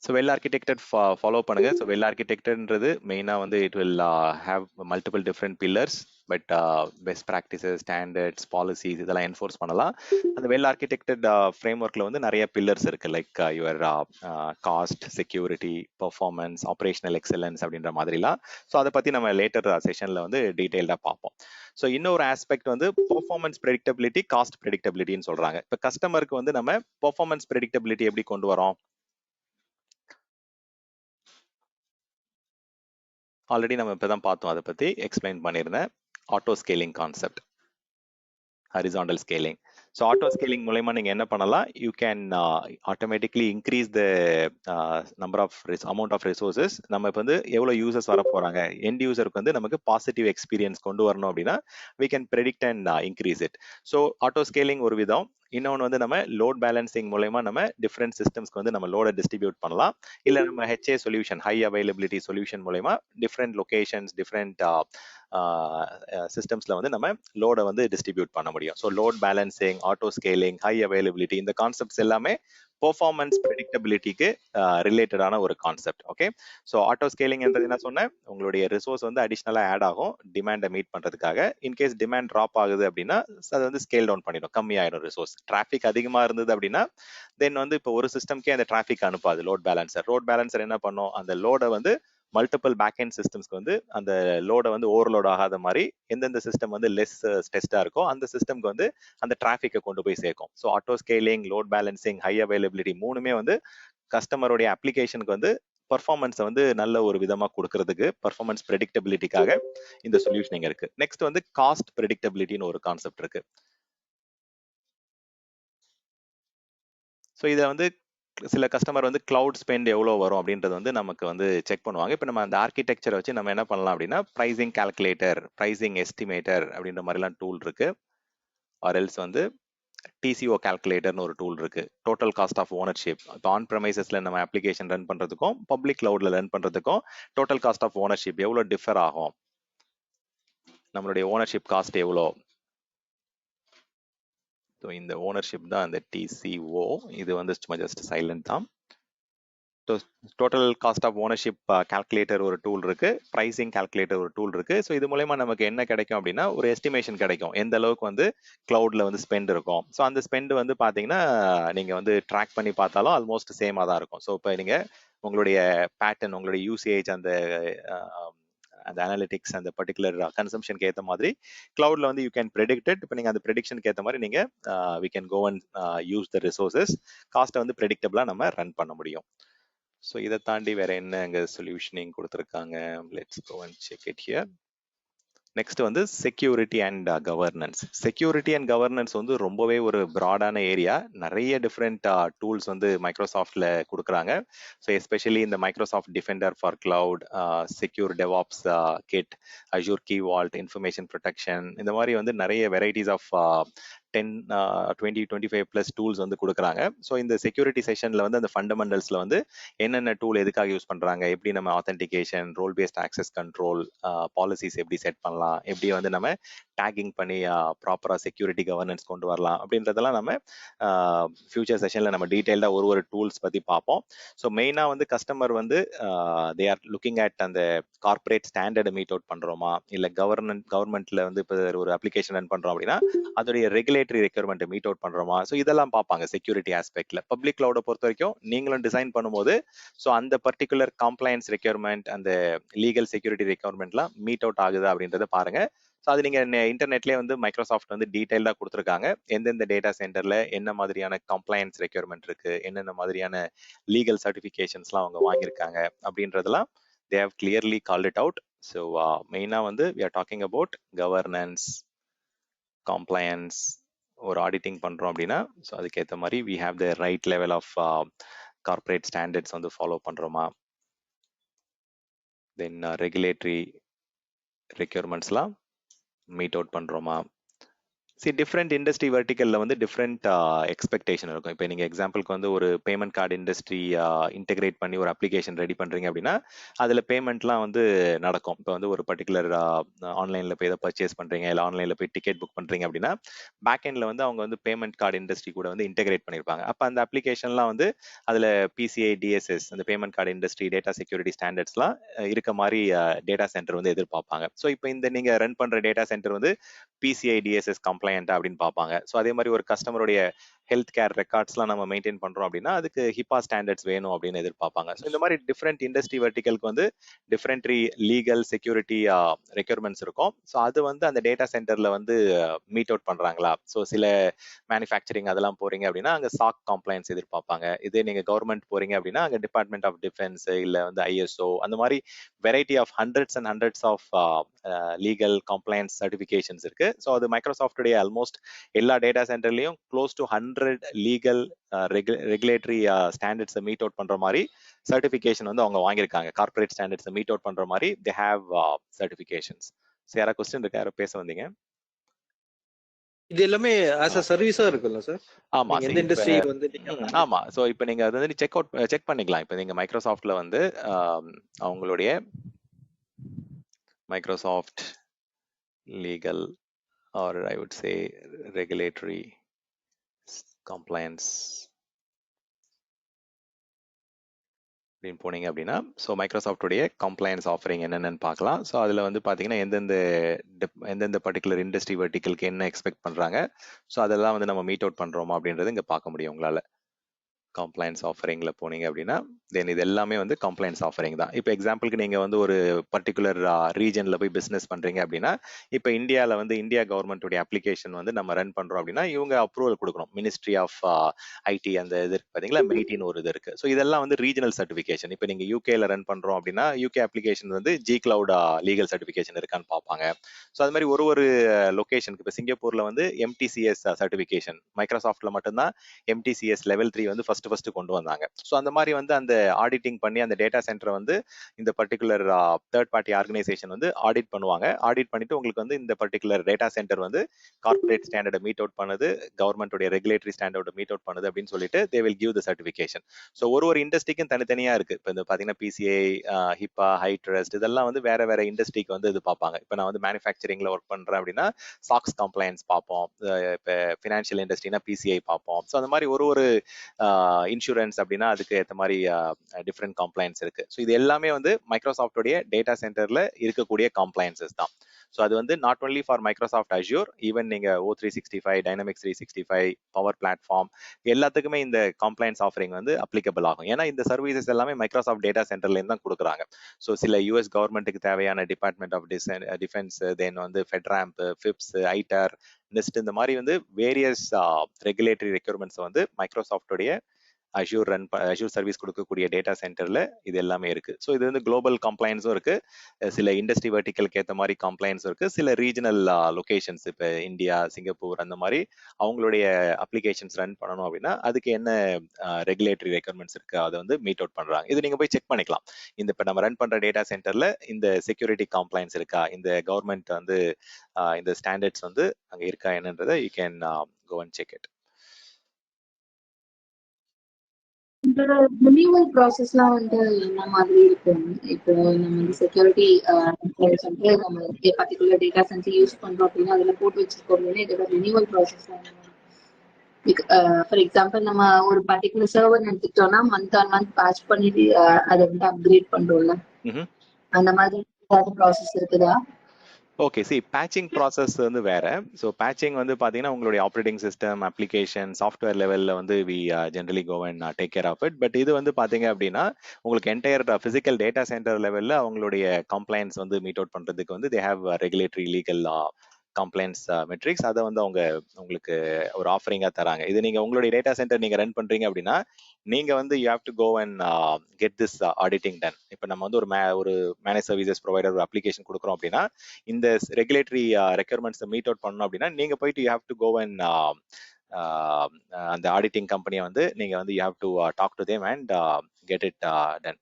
So well architected follow பண்ணுங்க. ஸோ வெல் ஆர்கிடெக்டட்ன்றது மெயினாக வந்து it will have multiple different pillars, but best practices, standards, policies இதெல்லாம் enforce பண்ணலாம். அந்த well architected frame ஒர்க்கில் வந்து நிறைய பில்லர்ஸ் இருக்கு, like your cost, security, performance, operational excellence அப்படின்ற மாதிரிலாம். ஸோ அதை பற்றி நம்ம லேட்டர் செஷனில் வந்து டீட்டெயில்டாக பார்ப்போம். ஸோ இன்னொரு ஆஸ்பெக்ட் வந்து பர்ஃபார்மன்ஸ் ப்ரெடிக்டபிலிட்டி, காஸ்ட் ப்ரெடிக்டபிலிட்டின்னு சொல்றாங்க. இப்போ கஸ்டமருக்கு வந்து நம்ம பர்ஃபார்மன்ஸ் ப்ரெடிக்டபிலிட்டி எப்படி கொண்டு வரோம்? ஆல்ரெடி நம்ம இப்போ தான் பார்த்தோம், அதை பற்றி எக்ஸ்பிளைன் பண்ணியிருந்தேன். Auto scaling concept, horizontal scaling. So auto scaling மூலயமா நீங்கள் என்ன பண்ணலாம், you can automatically increase the number of amount of resources. நம்ம இப்போ வந்து எவ்வளோ யூசர்ஸ் வர போகிறாங்க, எண்ட் யூசருக்கு வந்து நமக்கு பாசிட்டிவ் எக்ஸ்பீரியன்ஸ் கொண்டு வரணும் அப்படின்னா we can predict and increase it. So auto scaling ஒரு விதம். இன்னொன்று வந்து நம்ம லோட் பேலன்சிங் மூலயமா நம்ம டிஃப்ரெண்ட் சிஸ்டம்ஸ்க்கு வந்து நம்ம லோடை டிஸ்ட்ரிபியூட் பண்ணலாம். இல்லை நம்ம HA solution, high availability solution மூலயமா டிஃப்ரெண்ட் லொகேஷன்ஸ், டிஃப்ரெண்ட் சிஸ்டம்ஸ்ல வந்து நம்ம லோடை வந்து டிஸ்ட்ரிபியூட் பண்ண முடியும். So load balancing, auto scaling, high availability, இந்த கான்செப்ட்ஸ் எல்லாமே பெர்ஃபார்மன்ஸ் ப்ரெடிக்டபிலிட்டிக்கு ரிலேட்டடான ஒரு concept. Okay, so auto scaling என்றது என்ன சொன்னேன், உங்களுடைய ரிசோர்ஸ் வந்து அடிஷ்னலாக ஆட் ஆகும் டிமாண்டை மீட் பண்ணுறதுக்காக. இன்கேஸ் டிமாண்ட் ட்ராப் ஆகுது அப்படின்னா அது வந்து ஸ்கேல் டவுன் பண்ணிடும், கம்மியாயிடும் ரிசோர்ஸ். டிராஃபிக் அதிகமாக இருந்தது அப்படின்னா தென் வந்து இப்போ ஒரு சிஸ்டம்க்கே அந்த டிராஃபிக் அனுப்பாது லோட் பேலன்சர். லோட் பேலன்சர் என்ன பண்ணும், அந்த லோடை வந்து மல்டிபிள் பேக் எண்ட் சிஸ்டம்ஸ்க்கு வந்து அந்த லோடை வந்து ஓவர்லோட் ஆகாத மாதிரி எந்தெந்த சிஸ்டம் வந்து லெஸ் ஸ்ட்ரெஸ்டா இருக்கோ அந்த சிஸ்டம்க்கு வந்து அந்த டிராஃபிக்கை கொண்டு போய் சேர்க்கும். So auto scaling, load balancing, high availability மூணுமே வந்து கஸ்டமருடைய அப்ளிகேஷனுக்கு வந்து பர்ஃபார்மன்ஸை வந்து நல்ல ஒரு விதமாக கொடுக்கறதுக்கு, பர்ஃபார்மன்ஸ் ப்ரெடிக்டபிலிட்டிக்காக இந்த சொல்யூஷனிங் இருக்கு. நெக்ஸ்ட் வந்து காஸ்ட் ப்ரெடிக்டபிலிட்டின்னு ஒரு கான்செப்ட் இருக்கு. ஸோ இதை வந்து சில கஸ்டமர் வந்து கிளவுட் ஸ்பெண்ட் எவ்வளோ வரும் அப்படின்றது வந்து நமக்கு வந்து செக் பண்ணுவாங்க. இப்போ நம்ம அந்த ஆர்கிடெக்சரை வச்சு நம்ம என்ன பண்ணலாம் அப்படின்னா ப்ரைசிங் கால்குலேட்டர், ப்ரைசிங் எஸ்டிமேட்டர் அப்படின்ற மாதிரிலாம் டூல் இருக்கு. ஆர்எல்ஸ் வந்து டிசிஓ கால்குலேட்டர்னு ஒரு டூல் இருக்கு, டோட்டல் காஸ்ட் ஆஃப் ஓனர்ஷிப். இப்போ ஆன் ப்ரெமைசஸ்ல நம்ம அப்ளிகேஷன் ரன் பண்றதுக்கும் பப்ளிக் கிளவுட்ல ரன் பண்றதுக்கும் டோட்டல் காஸ்ட் ஆஃப் ஓனர்ஷிப் எவ்வளோ டிஃபர் ஆகும், நம்மளுடைய ஓனர்ஷிப் காஸ்ட் எவ்வளோ. ஸோ இந்த ஓனர்ஷிப் தான் அந்த டிசிஓ. இது வந்து சும்மா ஜஸ்ட் சைலண்ட் தான். Total cost of ownership calculator ஒரு டூல் இருக்கு, ப்ரைசிங் கால்குலேட்டர் ஒரு டூல் இருக்கு. ஸோ இது மூலயமா நமக்கு என்ன கிடைக்கும் அப்படின்னா ஒரு எஸ்டிமேஷன் கிடைக்கும், எந்த அளவுக்கு வந்து கிளவுட்ல வந்து ஸ்பெண்ட் இருக்கும். ஸோ அந்த ஸ்பெண்ட் வந்து பாத்தீங்கன்னா நீங்க வந்து ட்ராக் பண்ணி பார்த்தாலும் ஆல்மோஸ்ட் சேமா தான் இருக்கும். ஸோ இப்போ நீங்க உங்களுடைய பேட்டர்ன், உங்களுடைய யூசேஜ், அந்த அனாலிட்டிக்ஸ், அந்த பர்டிகுலர் கன்சம்ஷனுக்கு ஏற்ற மாதிரி கிளவுட்ல வந்து யூ கேன் ப்ரெடிக்ட் இட். இப்போ நீங்க அந்த ப்ரெடிக்ஷனுக்கு ஏற்ற மாதிரி நீங்க we can go and use the resources. காஸ்ட்டை வந்து ப்ரெடிக்டபிளா நம்ம ரன் பண்ண முடியும். ஸோ இதை தாண்டி வேற என்ன அங்கே சொல்யூஷனிங் கொடுத்துருக்காங்க, let's go and check it here. Next வந்து security and governance. Security and governance வந்து ரொம்பவே ஒரு ப்ராடான ஏரியா. நிறைய டிஃப்ரெண்ட் டூல்ஸ் வந்து மைக்ரோசாஃப்ட்ல கொடுக்குறாங்க. ஸோ எஸ்பெஷலி இந்த Microsoft Defender for cloud, secure DevOps kit, Azure key vault, information protection, இந்த மாதிரி வந்து நிறைய வெரைட்டிஸ் ஆஃப் 10, 20, 25 பிளஸ் டூல்ஸ் வந்து கொடுக்குறாங்க. ஸோ இந்த செக்யூரிட்டி செஷன்ல வந்து அந்த ஃபண்டமெண்டல்ஸ்ல வந்து என்னென்ன டூல் எதுக்காக யூஸ் பண்றாங்க, எப்படி நம்ம authentication, role based access control, policies எப்படி செட் பண்ணலாம், எப்படி வந்து நம்ம டேக்கிங் பண்ணி ப்ராப்பரா செக்யூரிட்டி கவர்னன்ஸ் கொண்டு வரலாம் அப்படின்றதெல்லாம் நம்ம ஃபியூச்சர் செஷன்ல நம்ம டீடைல்டா ஒரு டூல்ஸ் பத்தி பார்ப்போம். ஸோ மெயினா வந்து கஸ்டமர் வந்து தே ஆர் லுக்கிங் அட் அந்த கார்பரேட் ஸ்டாண்டர்டை மீட் அவுட் பண்றோமா, இல்ல கவர்மெண்ட்ல வந்து இப்போ ஒரு அப்ளிகேஷன் ரன் பண்றோம் அப்படின்னா அதோடைய ரெகுலேட்டரி ரெக்யர்மெண்ட் மீட் அவுட் பண்றோமா. ஸோ இதெல்லாம் பார்ப்பாங்க செக்யூரிட்டி ஆஸ்பெக்ட்ல. பப்ளிக் கிளவுடை பொறுத்த வரைக்கும் நீங்களும் டிசைன் பண்ணும்போது ஸோ அந்த பர்டிகுலர் கம்ப்ளைன்ஸ் ரெக்யர்மெண்ட், அந்த லீகல் செக்யூரிட்டி ரெக்யர்மெண்ட்லாம் மீட் அவுட் ஆகுதா அப்படின்றத பாருங்க. ஸோ அது நீங்க இன்டர்நெட்லேயே வந்து மைக்ரோசாஃப்ட் வந்து டீடைல்டா கொடுத்துருக்காங்க, எந்தெந்த டேட்டா சென்டர்ல என்ன மாதிரியான கம்ப்ளைன்ஸ் ரெக்யர்மெண்ட் இருக்கு, என்னென்ன மாதிரியான லீகல் சர்டிஃபிகேஷன்ஸ்லாம் அவங்க வாங்கியிருக்காங்க அப்படின்றதெல்லாம் they have clearly called it out. So மெயினா வந்து we are talking about governance, compliance, ஒரு ஆடிட்டிங் பண்றோம் அப்படின்னா ஸோ அதுக்கேற்ற மாதிரி we have the right level of corporate standards வந்து ஃபாலோ பண்றோமா, தென் ரெகுலேட்டரி ரெக்யர்மெண்ட்ஸ்லாம் மீட் அவுட் பண்றோமா. டிஃப்ரெண்ட் இண்டஸ்ட்ரி வெர்டிக்கல்ல வந்து டிஃப்ரெண்ட் எக்ஸ்பெக்டேஷன் இருக்கும். இப்போ நீங்க எக்ஸாம்பிளுக்கு வந்து ஒரு பேமெண்ட் கார்டு இண்டஸ்ட்ரி இன்டெகிரேட் பண்ணி ஒரு அப்ளிகேஷன் ரெடி பண்றீங்க அப்படின்னா அதுல பேமெண்ட்லாம் வந்து நடக்கும். இப்போ வந்து ஒரு பர்டிகுலர் ஆன்லைன்ல போய் ஏதோ பர்ச்சேஸ் பண்றீங்க, இல்லை ஆன்லைன்ல போய் டிக்கெட் புக் பண்றீங்க அப்படின்னா பேக் எண்ட்ல வந்து அவங்க வந்து பேமெண்ட் கார்டு இண்டஸ்ட்ரி கூட வந்து இன்டெகிரேட் பண்ணிருப்பாங்க. அப்போ அந்த அப்ளிகேஷன்லாம் வந்து அதுல PCI DSS, அந்த payment card industry data security ஸ்டாண்டர்ட்ஸ்லாம் இருக்க மாதிரி டேட்டா சென்டர் வந்து எதிர்பார்ப்பாங்க. ஸோ இப்போ இந்த நீங்க ரன் பண்ற டேட்டா சென்டர் வந்து PCI DSS கம்ப்ளைண்ட் அப்படின்னு பார்ப்பாங்க. ஸோ அதே மாதிரி ஒரு கஸ்டமருடைய ஹெல்த் கேர் ரெக்கார்ட்ஸ்லாம் நம்ம மெயின்டைன் பண்றோம் அப்படின்னா அதுக்கு HIPAA ஸ்டாண்டர்ட்ஸ் வேணும் அப்படின்னு எதிர்பார்ப்பாங்க. ஸோ இந்த மாதிரி டிஃப்ரெண்ட் இண்டஸ்ட்ரி வெர்டிகலுக்கு வந்து டிஃப்ரெண்ட் லீகல் செக்யூரிட்டி ரெக்யர்மெண்ட்ஸ் இருக்கும். ஸோ அது வந்து அந்த டேட்டா சென்டர்ல வந்து மீட் அவுட் பண்றாங்களா. ஸோ சில மேனுஃபேக்சரிங் அதெல்லாம் போறீங்க அப்படின்னா அங்கே SOC கம்ப்ளைன்ஸ் எதிர்பார்ப்பாங்க. இதே நீங்க கவர்மெண்ட் போறீங்க அப்படின்னா அங்கே டிபார்ட்மெண்ட் ஆஃப் டிஃபென்ஸ், இல்லை வந்து ISO, அந்த மாதிரி variety of hundreds of legal compliance certifications இருக்கு. ஸோ அது மைக்ரோசாஃப்டுடைய ஆல்மோஸ்ட் எல்லா டேட்டா சென்டர்லயும் க்ளோஸ் டு 100 லீகல் ரெகுலேட்டரி ஸ்டாண்டர்ட்ஸை மீட் அவுட் பண்ற மாதிரி சர்டிஃபிகேஷன் வந்து அவங்க வாங்கியிருக்காங்க. கார்பரேட் ஸ்டாண்டர்ட்ஸை மீட் அவுட் பண்ற மாதிரி தே ஹேவ் சர்டிஃபிகேஷன்ஸ். யாரா கொஸ்டின் இருக்கா, யாரோ பேச வந்தீங்க? இது எல்லாமே ஆஸ் அ சர்வீஸா இருக்குல்ல சார்? ஆமா, எந்த இண்டஸ்ட்ரி வந்து ஆமா. சோ இப்போ நீங்க அதை வந்து செக் பண்ணிக்கலாம். இப்போ நீங்க மைக்ரோசாஃப்ட்ல வந்து அவங்களுடைய Microsoft legal or I would say regulatory compliance அப்படின்னு போனீங்க அப்படின்னா ஸோ மைக்ரோசாஃப்டுடைய கம்ப்ளைன்ஸ் ஆஃபரிங் என்னென்னு பார்க்கலாம். ஸோ அதில் வந்து பார்த்தீங்கன்னா எந்தெந்த பர்டிகுலர் இண்டஸ்ட்ரி வெர்டிக்கலுக்கு என்ன எக்ஸ்பெக்ட் பண்ணுறாங்க, ஸோ அதெல்லாம் வந்து நம்ம மீட் அவுட் பண்ணுறோமா அப்படின்றது இங்கே பார்க்க முடியும் உங்களால். கம்ப்ளைன்ஸ் ஆஃபரிங்ல போனீங்க அப்படின்னா தென் இது எல்லாமே வந்து கம்ப்ளைன்ஸ் ஆஃபரிங் தான். இப்போ எக்ஸாம்பிளுக்கு நீங்க வந்து ஒரு பர்டிகுலர் ரீஜன்ல போய் பிசினஸ் பண்றீங்க அப்படின்னா இப்போ இந்தியாவில் வந்து இந்தியா கவர்மெண்ட்டுடைய அப்ளிகேஷன் வந்து நம்ம ரன் பண்றோம் அப்படின்னா இவங்க அப்ரூவல் கொடுக்கணும். மினிஸ்ட்ரி ஆஃப் ஐடி அந்த இது இருக்கு பார்த்தீங்களா, மெய்டின்னு ஒரு இது இருக்கு. ஸோ இதெல்லாம் வந்து ரீஜனல் சர்டிஃபிகேஷன். இப்போ நீங்க யூகேல ரன் பண்றோம் அப்படின்னா யூகே அப்ளிகேஷன் வந்து G-Cloud லீகல் சர்டிஃபிகேஷன் இருக்கான்னு பார்ப்பாங்க. ஸோ அது மாதிரி ஒரு லொகேஷனுக்கு இப்போ சிங்கப்பூர்ல வந்து MTCS சர்டிஃபிகேஷன், மைக்ரோசாஃப்ட்ல மட்டும்தான் MTCS லெவல் 3 வந்து ஃபர்ஸ்ட் கொண்டு வந்தாங்க. ஸோ அந்த மாதிரி வந்து அந்த ஆடிட்டிங் பண்ணி அந்த டேட்டா சென்டர் வந்து இந்த பர்டிகுலர் தேர்ட் பார்ட்டி ஆர்கனைசேஷன் வந்து ஆடிட் பண்ணுவாங்க. ஆடிட் பண்ணிட்டு உங்களுக்கு வந்து இந்த பர்டிகுலர் டேட்டா சென்டர் வந்து கார்பரேட் ஸ்டாண்டர்டை மீட் அவுட் பண்ணுது, கவர்மெண்ட்டுடைய ரெகுலேட்டரி ஸ்டாண்டர்டை மீட் அவுட் பண்ணுது அப்படின்னு சொல்லிட்டு they will give the certification. So ஒரு இண்டஸ்ட்ரிக்கும் தனித்தனியா இருக்கு. இப்போ இந்த பார்த்தீங்கன்னா PCI, HIPAA, HITRUST இதெல்லாம் வந்து வேற இண்டஸ்ட்ரிக்கு வந்து இது பார்ப்பாங்க. இப்போ நான் வந்து மேனுஃபேக்சரிங்ல ஒர்க் பண்றேன் அப்படின்னா SOX கம்ப்ளைன்ஸ் பார்ப்போம். இப்போ ஃபினான்ஷியல் இண்டஸ்ட்ரினா PCI பார்ப்போம். ஸோ அந்த மாதிரி ஒரு இன்சூரன்ஸ் அப்படின்னா அதுக்கு ஏற்ற மாதிரி டிஃப்ரெண்ட் காம்ப்ளைன்ஸ் இருக்கு. ஸோ இது எல்லாமே வந்து மைக்ரோசாஃப்டோடைய டேட்டா சென்டர்ல இருக்கக்கூடிய காம்ப்ளைன்சஸ் தான். ஸோ அது வந்து not only for Microsoft assure, even நீங்க O365, டைனமிக்ஸ் 365, பவர் பிளாட்ஃபார்ம் எல்லாத்துக்குமே இந்த காம்ப்ளைன்ஸ் ஆஃபரிங் வந்து அப்ளிகபிள் ஆகும். ஏன்னா இந்த சர்வீசஸ் எல்லாமே மைக்ரோசாஃப்ட் டேட்டா சென்டர்லேருந்து தான் கொடுக்குறாங்க. ஸோ சில யூஎஸ் கவர்மெண்ட்டுக்கு தேவையான டிபார்ட்மெண்ட் ஆஃப் டிஃபென்ஸ், தென் வந்து ஃபெட்ராம்ப், ஃபிப்ஸ், ஐடார், நிஸ்ட், இந்த மாதிரி வந்து வேரியஸ் ரெகுலேட்டரி ரெக்யர்மெண்ட்ஸ் வந்து மைக்ரோசாஃப்டோடைய அஷ்யூர் சர்வீஸ் கொடுக்கக்கூடிய டேட்டா சென்டர்ல இது எல்லாமே இருக்கு. ஸோ இது வந்து குளோபல் கம்ப்ளைன்ஸும் இருக்கு, சில இண்டஸ்ட்ரி வெர்டிக்கலுக்கு ஏற்ற மாதிரி கம்ப்ளைன்ஸும் இருக்கு, சில ரீஜனல் லொகேஷன்ஸ் இப்போ இந்தியா, சிங்கப்பூர் அந்த மாதிரி அவங்களுடைய அப்ளிகேஷன்ஸ் ரன் பண்ணணும் அப்படின்னா அதுக்கு என்ன ரெகுலேட்டரி ரெக்யர்மெண்ட்ஸ் இருக்கு அதை வந்து மீட் அவுட் பண்றாங்க. இது நீங்க போய் செக் பண்ணிக்கலாம். இந்த இப்போ நம்ம ரன் பண்ற டேட்டா சென்டர்ல இந்த செக்யூரிட்டி கம்ப்ளைன்ஸ் இருக்கா, இந்த கவர்மெண்ட் வந்து இந்த ஸ்டாண்டர்ட்ஸ் வந்து அங்க இருக்கா என்னன்றதை you can go and check it. இதோட ரினியூவல் ப்ராசஸ்லாம் வந்து என்ன மாதிரி இருக்கும்? இப்போ நம்ம வந்து செக்யூரிட்டி வந்து நம்ம பர்டிகுலர் டேட்டா சென்டர் யூஸ் பண்றோம் அப்படின்னா அதுல போட்டு வச்சிருக்கோம். இதோட ரினியூவல் ப்ராசஸ்லாம் ஃபார் எக்ஸாம்பிள் நம்ம ஒரு பர்டிகுலர் சர்வர் எடுத்துக்கிட்டோம்னா மந்த் ஆன் மந்த் பேட்ச் பண்ணிட்டு அதை வந்து அப்கிரேட் பண்றோம்ல, அந்த மாதிரி ப்ராசஸ் இருக்குதா? ஓகே, சி பேட்சிங் ப்ராசஸ் வந்து வேற. ஸோ பேட்சிங் வந்து பார்த்தீங்கன்னா உங்களுடைய ஆப்ரேட்டிங் சிஸ்டம், அப்ளிகேஷன், சாஃப்ட்வேர் லெவலில் வந்து we generally go and take care of it. But இது வந்து பார்த்தீங்க அப்படின்னா உங்களுக்கு என்டையர் ஃபிசிக்கல் டேட்டா சென்டர் லெவலில் அவங்களுடைய கம்ப்ளைன்ஸ் வந்து மீட் அவுட் பண்ணுறதுக்கு வந்து they have regulatory legal compliance metrics, அதை வந்து அவங்க உங்களுக்கு ஒரு ஆஃபரிங்காக தராங்க. இது நீங்கள் உங்களுடைய டேட்டா சென்டர் நீங்கள் ரன் பண்ணுறீங்க அப்படின்னா நீங்கள் வந்து you have to go and get this auditing done. இப்போ நம்ம வந்து ஒரு மேனேஜ் சர்வீசஸ் ப்ரொவைடர் ஒரு அப்ளிகேஷன் கொடுக்குறோம் அப்படின்னா இந்த ரெகுலேட்டரி ரெக்யர்மெண்ட்ஸ் மீட் அவுட் பண்ணணும் அப்படின்னா நீங்க போயிட்டு you have to go and அந்த ஆடிட்டிங் கம்பெனியை வந்து நீங்க வந்து you have to talk to them and get it done.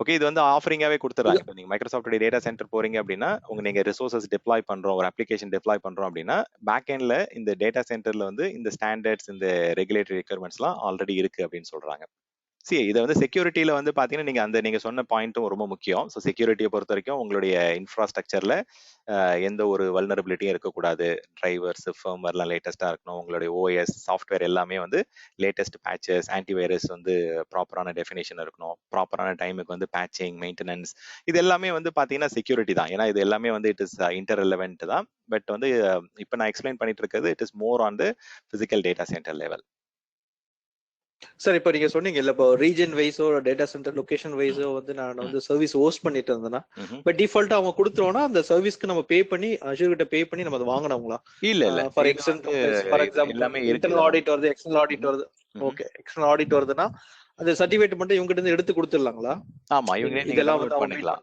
Okay, இது வந்து ஆஃபரிங்காவே கொடுத்துறாங்க. இப்போ நீங்க மைக்ரோசாஃப்ட் டேட்டா சென்டர் போறீங்க அப்படின்னா நீங்க ரிசோர்சஸ் டிப்ளாய் பண்றோம், ஒரு அப்ளிகேஷன் டிப்ளாய் பண்றோம் அப்படின்னா பேக் எண்ட்ல இந்த டேட்டா சென்டர்ல வந்து இந்த ஸ்டாண்டர்ட்ஸ், இந்த ரெகுலேட்டரி ரெக்யர்மெண்ட்ஸ்லாம் ஆல்ரெடி இருக்கு அப்படின்னு சொல்றாங்க. இதை வந்து செக்யூரிட்டியில வந்து பாத்தீங்கன்னா நீங்க சொன்ன பாயிண்ட்டும் ரொம்ப முக்கியம். ஸோ செக்யூரிட்டியை பொறுத்த வரைக்கும் உங்களுடைய இன்ஃப்ராஸ்ட்ரக்சர்ல எந்த ஒரு வல்னரபிலிட்டியும் இருக்கக்கூடாது. டிரைவர்ஸ், ஃபர்ம்வேர்லாம் லேட்டஸ்டா இருக்கணும். உங்களுடைய ஓஎஸ் சாஃப்ட்வேர் எல்லாமே வந்து லேட்டஸ்ட் பேட்சஸ், ஆன்டிவைரஸ் வந்து ப்ராப்பரான டெஃபினேஷன் இருக்கணும். ப்ராப்பரான டைமுக்கு வந்து பேட்சிங், மெயின்டெனன்ஸ், இது எல்லாமே வந்து பாத்தீங்கன்னா செக்யூரிட்டி தான். ஏன்னா இது எல்லாமே வந்து இட் இஸ் இன்டர்ரெலவென்ட் தான். பட் வந்து இப்போ நான் எக்ஸ்பிளைன் பண்ணிட்டு இருக்கிறது it is more on the physical data centre level. Sir இப்போ நீங்க சொன்னீங்க இல்ல, இப்போ ரீஜன் வைஸோ டேட்டா சென்டர் லொகேஷன் வைஸோ வந்து நான் வந்து சர்வீஸ் ஹோஸ்ட் பண்ணிட்டு இருந்தேன்னா இப்போ டிஃபால்ட்டா அவங்க கொடுத்துருவோம்னா அந்த சர்வீஸ்க்கு நம்ம பே பண்ணி அஷ்யூர் கிட்ட பே பண்ணி நம்ம அதை வாங்கினவங்களா? இல்ல ஃபார் எக்ஸாம்பிள் இன்டர்னல் ஆடிட் வருது, எக்ஸ்டர்னல் ஆடிட் வருது. ஓகே, எக்ஸ்டர்னல் ஆடிட் வருதுன்னா அந்த சர்டிஃபிகேட் மட்டும் இவங்க கிட்ட இருந்து எடுத்து கொடுத்துடலாங்களா? ஆமா, இவங்களே நீங்க டவுன்லோட் பண்ணிக்கலாம்.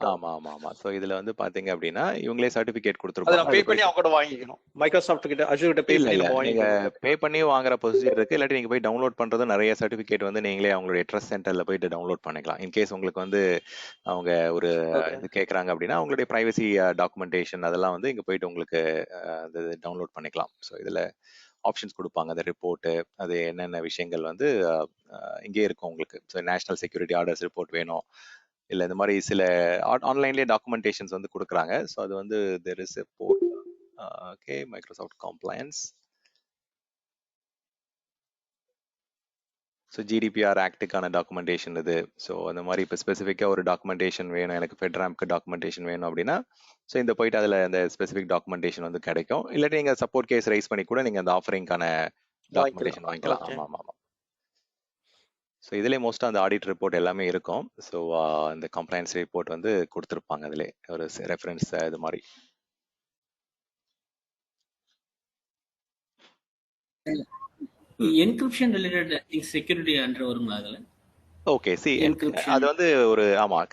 ஆமா. சோ இதுல வந்து பாத்தீங்க அப்படின்னா இவங்களே சர்டிபிகேட் கொடுத்துருப்பாங்க. அதை பே பண்ணி அவங்க கூட வாங்கிக்கணும். மைக்ரோசாஃப்ட் கிட்ட அஷ்யூர் கிட்ட பே பண்ணி நம்ம வாங்கிக்கணும். பே பண்ணி வாங்குற ப்ரொசீஜர் இருக்கு. இல்லாட்டி நீங்க போய் டவுன்லோட் பண்றது நிறைய சர்டிபிகேட் வந்து நீங்களே அவங்களுடைய ட்ரஸ்ட் சென்டர்ல போயிட்டு டவுன்லோட் பண்ணிக்கலாம். இன்கேஸ் உங்களுக்கு வந்து அவங்க ஒரு இது கேட்கறாங்க அப்படின்னா உங்களுடைய பிரைவசி டாக்குமெண்டேஷன் அதெல்லாம் வந்து இங்க போயிட்டு உங்களுக்கு டவுன்லோட் பண்ணிக்கலாம். ஸோ இதுல ஆப்ஷன்ஸ் கொடுப்பாங்க. அந்த ரிப்போர்ட்டு அது என்னென்ன விஷயங்கள் வந்து இங்கே இருக்கும் உங்களுக்கு. So national security orders report வேணும், இல்லை இந்த மாதிரி சில ஆன்லைன்லேயே டாக்குமெண்டேஷன்ஸ் வந்து கொடுக்குறாங்க. ஸோ அது வந்து there is a port. Okay, Microsoft compliance. So GDPR ஆக்டுக்கான டாக்குமெண்டேஷன் இது. ஸோ அந்த மாதிரி இப்போ ஸ்பெசிஃபிக்காக ஒரு டாக்குமெண்டேஷன் வேணும், எனக்கு ஃபெட்ராம்க்கு டாக்குமெண்டேஷன் வேணும் அப்படின்னா ஸோ இந்த போயிட்டு அதில் அந்த ஸ்பெசிஃபிக் டாக்குமெண்டேஷன் வந்து கிடைக்கும். இல்லாட்டி நீங்கள் சப்போர்ட் கேஸ் ரைஸ் பண்ணி கூட நீங்கள் அந்த ஆஃபரிங்கான டாக்குமெண்டேஷன் வாங்கிக்கலாம். ஆமாம். ஸோ இதுலேயே மோஸ்ட்டாக அந்த ஆடிட் ரிப்போர்ட் எல்லாமே இருக்கும். ஸோ இந்த கம்ப்ளைன்ஸ் ரிப்போர்ட் வந்து கொடுத்துருப்பாங்க அதிலே ஒரு ரெஃபரன்ஸ் இது மாதிரி. என்கிரிப்ஷன் ரிலேட்டட் செக்யூரிட்டி அண்டர் வருங்களா அதுல? ஓகே, அது வந்து ஒரு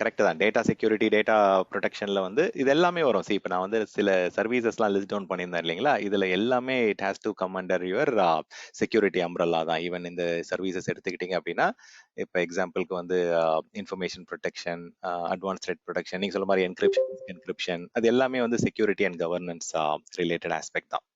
கரெக்ட் தான். டேட்டா செக்யூரிட்டி, டேட்டா ப்ரொடெக்ஷன்ல வந்து இது எல்லாமே வரும். இப்போ நான் வந்து சில சர்வீசஸ்லாம் லிஸ்ட் டவுன் பண்ணியிருந்தேன் இல்லைங்களா, இதுல எல்லாமே it has to come under your security umbrella தான். ஈவன் இந்த சர்வீசஸ் எடுத்துக்கிட்டீங்க அப்படின்னா இப்போ எக்ஸாம்பிளுக்கு வந்து information protection, advance thread protection, நீங்க சொல்ல மாதிரி என்கிரிப்ஷன் அது எல்லாமே வந்து security and governance related aspect தான்.